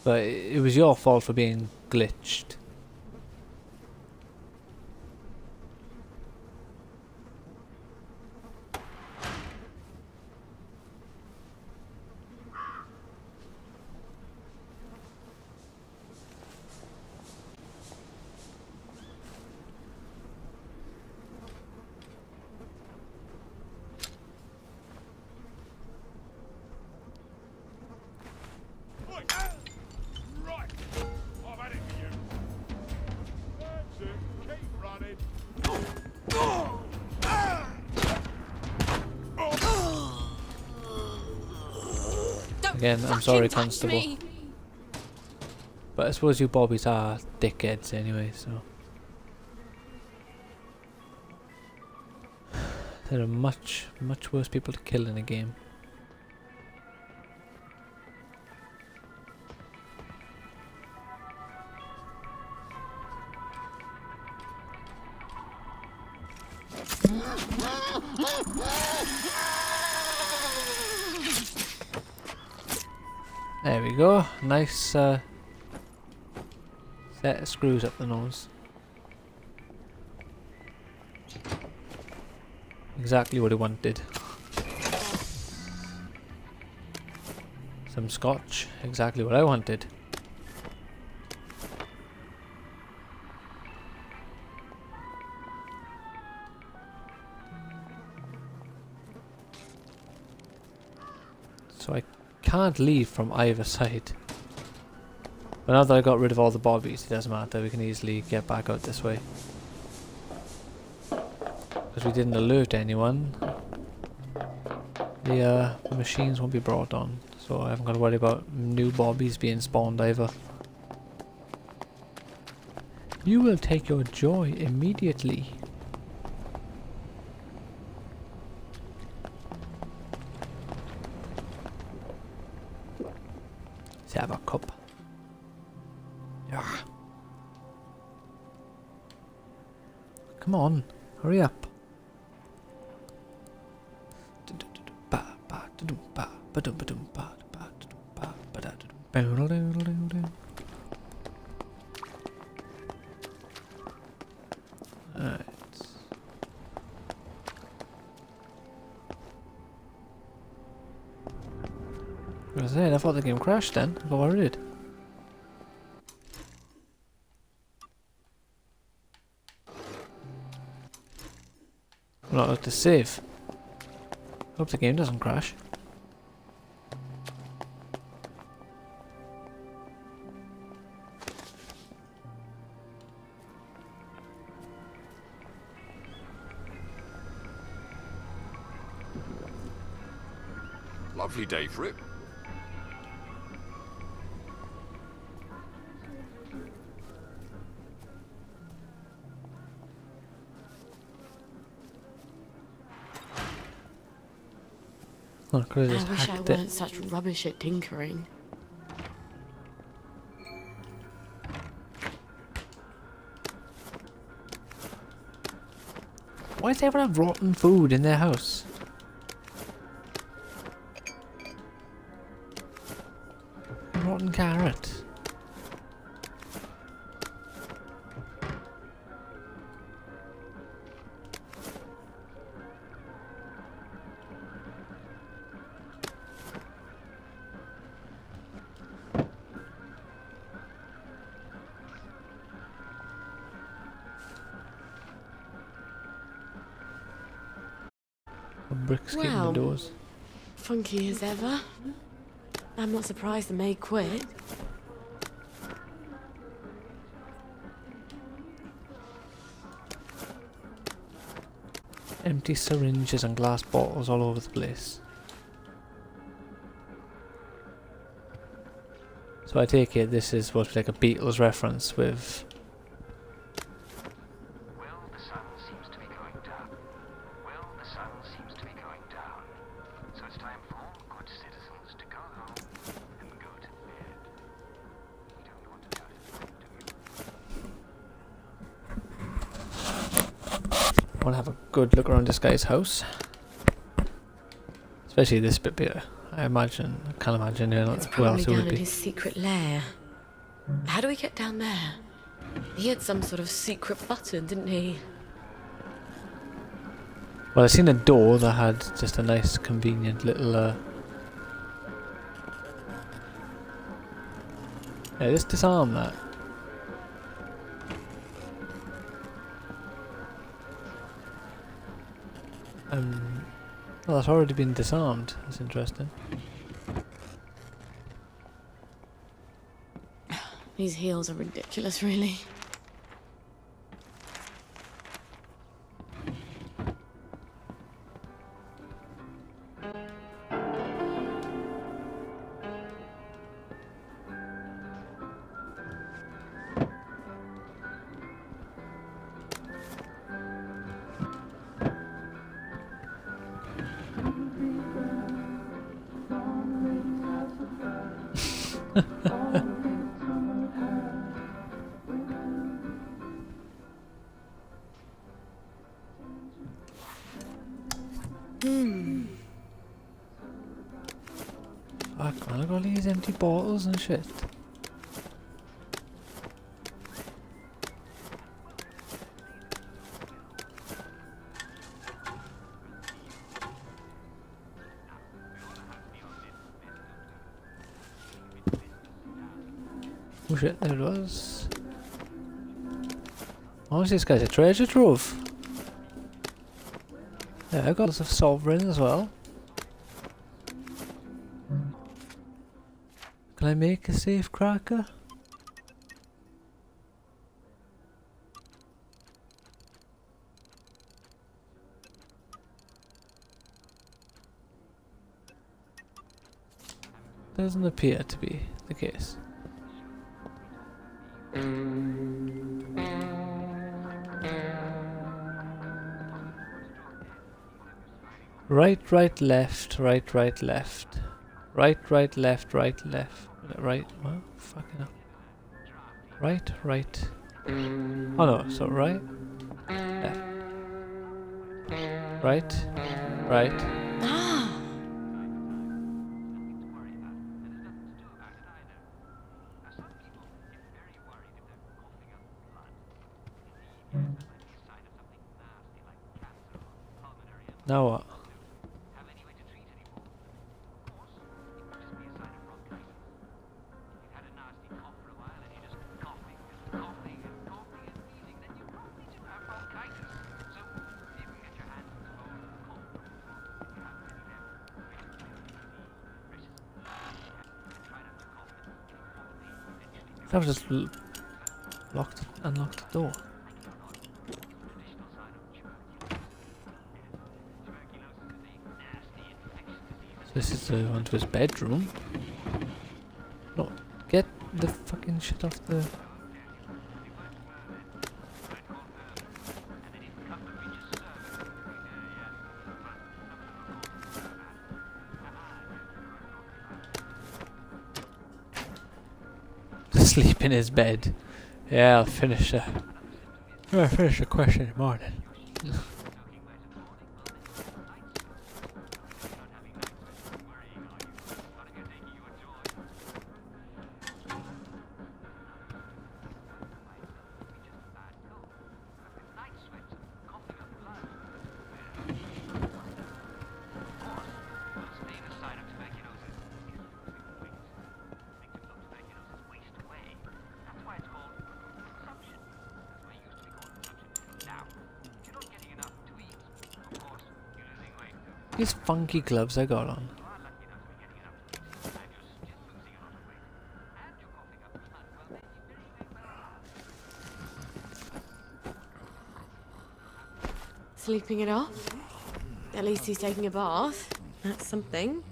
But it was your fault for being glitched. Again, I'm sorry, Constable. But I suppose you Bobbies are dickheads anyway, so... There are much worse people to kill in a game. There we go. Nice set of screws up the nose. Exactly what he wanted. Some scotch. Exactly what I wanted. So I can't leave from either side. But now that I got rid of all the bobbies, it doesn't matter, we can easily get back out this way. Because we didn't alert anyone, the machines won't be brought on, so I haven't got to worry about new bobbies being spawned either. You will take your joy immediately. Let's have a cup. Yeah. Come on, hurry up. Alright. I was saying, I thought the game crashed then. I thought I did. I'm not allowed to save. Hope the game doesn't crash. Lovely day for it. Oh, I wish I weren't such rubbish at tinkering. Why does everyone have rotten food in their house? Rotten carrot. Bricks keeping the doors. Funky as ever. I'm not surprised the maid quit. Empty syringes and glass bottles all over the place. So I take it this is supposed to be like a Beatles reference with... I want to have a good look around this guy's house. Especially this bit here. I can't imagine who else it would Down in be. his secret lair. How do we get down there? He had some sort of secret button, didn't he? Well, I seen a door that had just a nice convenient little yeah, just disarm that. Well, that's already been disarmed. That's interesting. These heels are ridiculous, really. Fuck, man, look at all these empty bottles and shit. Oh shit, there it was. Honestly, this guy's a treasure trove. Yeah, I've got lots of sovereign as well. Can I make a safe cracker? Doesn't appear to be the case. Right, right, left, right, right, left. Right, right, left, right, left. Right, well, fucking up. Right, right. Oh no, so right, left. Right, right. Now what? That was just unlocked the door. This is the one to his bedroom. No, get the fucking shit off the... Sleep in his bed. Yeah, I'll finish the question in the morning. These funky gloves I got on. Sleeping it off? At least he's taking a bath. That's something.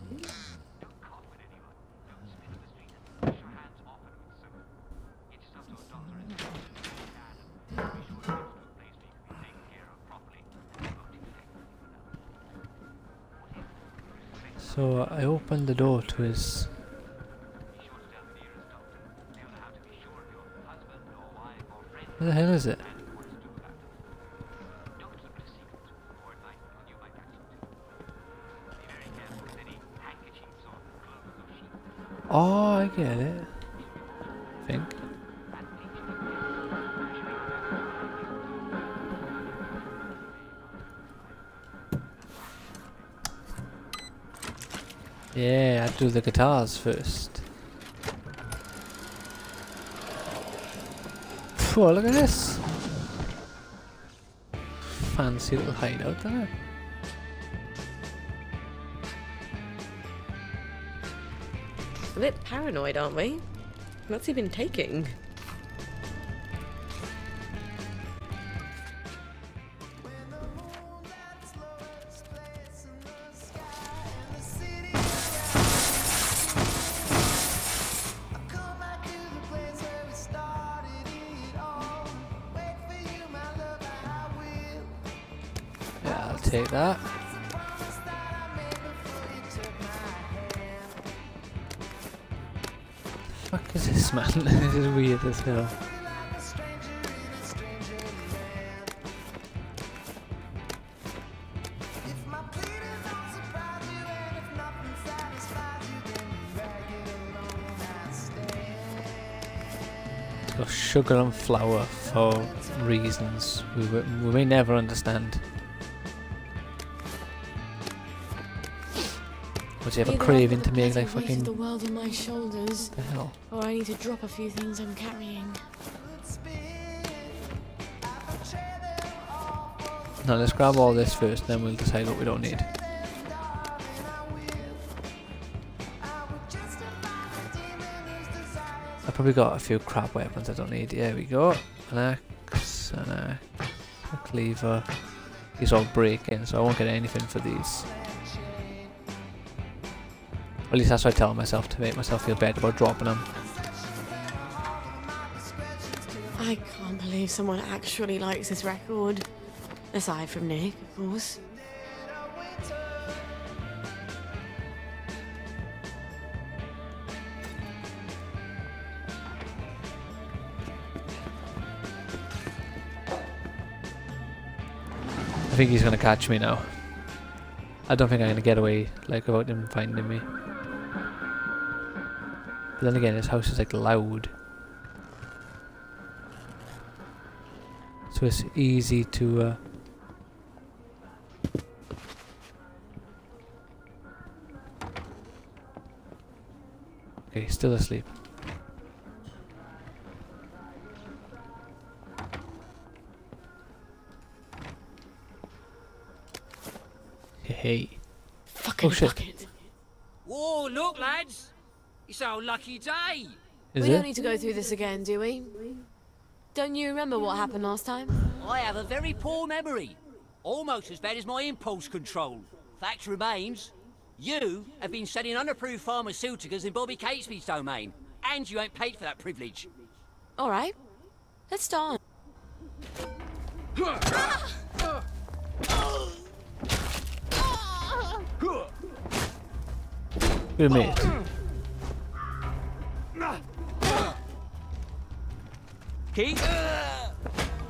So I opened the door to his... Where the hell is it? Oh, I get it. I think. Yeah, I'd do the guitars first. Whoa, look at this! Fancy little hideout there. A bit paranoid, aren't we? What's he been taking? Yeah, I'll take that. Fuck is this, man? This is weird as hell. Of sugar and flour for reasons we may never understand. Would you have a craving to make like fucking... the world on my shoulders. The hell? Or I need to drop a few things I'm carrying. Now let's grab all this first, then we'll decide what we don't need. I've probably got a few crap weapons I don't need. There we go. An axe and a cleaver. These all break in, so I won't get anything for these. At least that's what I tell myself to make myself feel better about dropping them. I can't believe someone actually likes this record. Aside from Nick, of course. I think he's gonna catch me now. I don't think I'm gonna get away like without him finding me. But then again, his house is like loud, so it's easy to. Okay, still asleep. Hey. Fucking oh shit. bucket. Whoa, look, lads! It's our lucky day! Is we it? don't need to go through this again, do we? Don't you remember what happened last time? I have a very poor memory. Almost as bad as my impulse control. Fact remains, you have been selling unapproved pharmaceuticals in Bobby Catesby's domain. And you ain't paid for that privilege. Alright. Let's start. Wait a minute. Keith?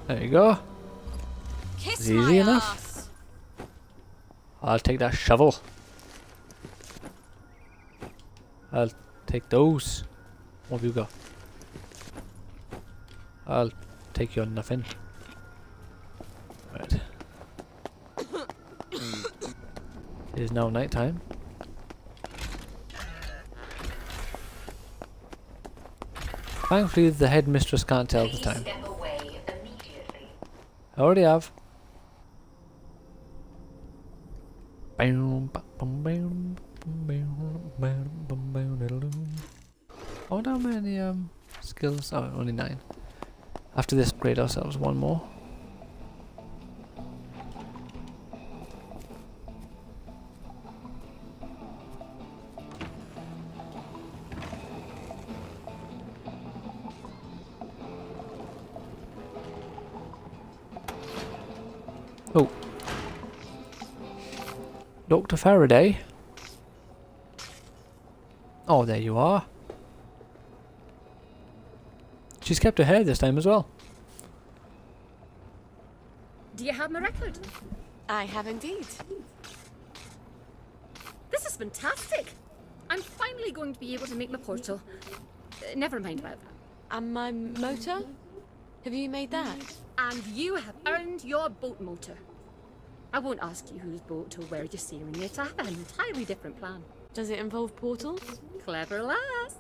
There you go. Kiss It's easy enough. I'll take that shovel. I'll take those. What have you got? I'll take your nothing. Right. It is now night time. Thankfully, the headmistress can't tell the time. I already have. I wonder how many skills. Oh, only 9. After this, upgrade ourselves one more. Oh. Dr. Faraday? Oh, there you are. She's kept her hair this time as well. Do you have my record? I have indeed. This is fantastic. I'm finally going to be able to make my portal. Never mind about that. And my motor? Have you made that? And you have earned your boat motor. I won't ask you whose boat or where you're steering it. I have an entirely different plan. Does it involve portals? Clever lass.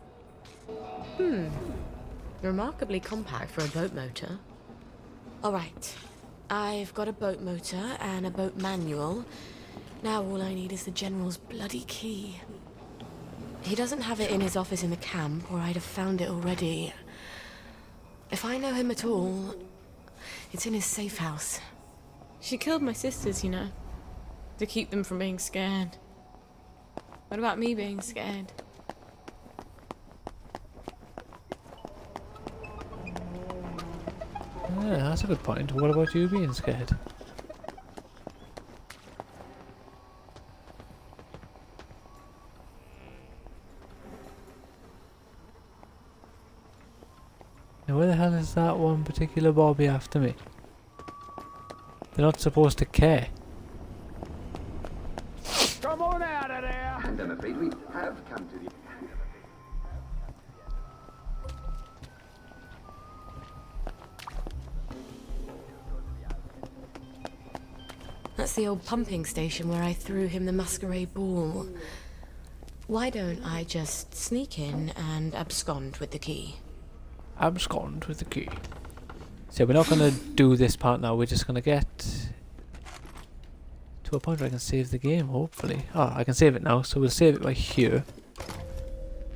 Remarkably compact for a boat motor. Alright. I've got a boat motor and a boat manual. Now all I need is the General's bloody key. He doesn't have it in his office in the camp, or I'd have found it already. If I know him at all, it's in his safe house. She killed my sisters, you know, to keep them from being scared. What about me being scared? Yeah, that's a good point. What about you being scared? Now where the hell is that one particular Bobby after me? They're not supposed to care. Come on out of there! And I'm afraid we have come to the... That's the old pumping station where I threw him the masquerade ball. Why don't I just sneak in and abscond with the key? Abscond with the key. So we're not going to do this part now, we're just going to get to a point where I can save the game, hopefully. Oh, I can save it now, so we'll save it by here.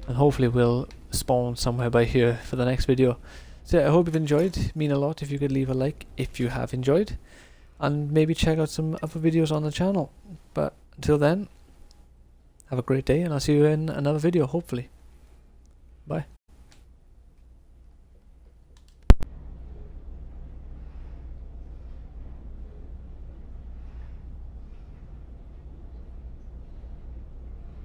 And hopefully we'll spawn somewhere by here for the next video. So I hope you've enjoyed. It'd mean a lot if you could leave a like if you have enjoyed. And maybe check out some other videos on the channel. But until then, have a great day and I'll see you in another video, hopefully. Bye.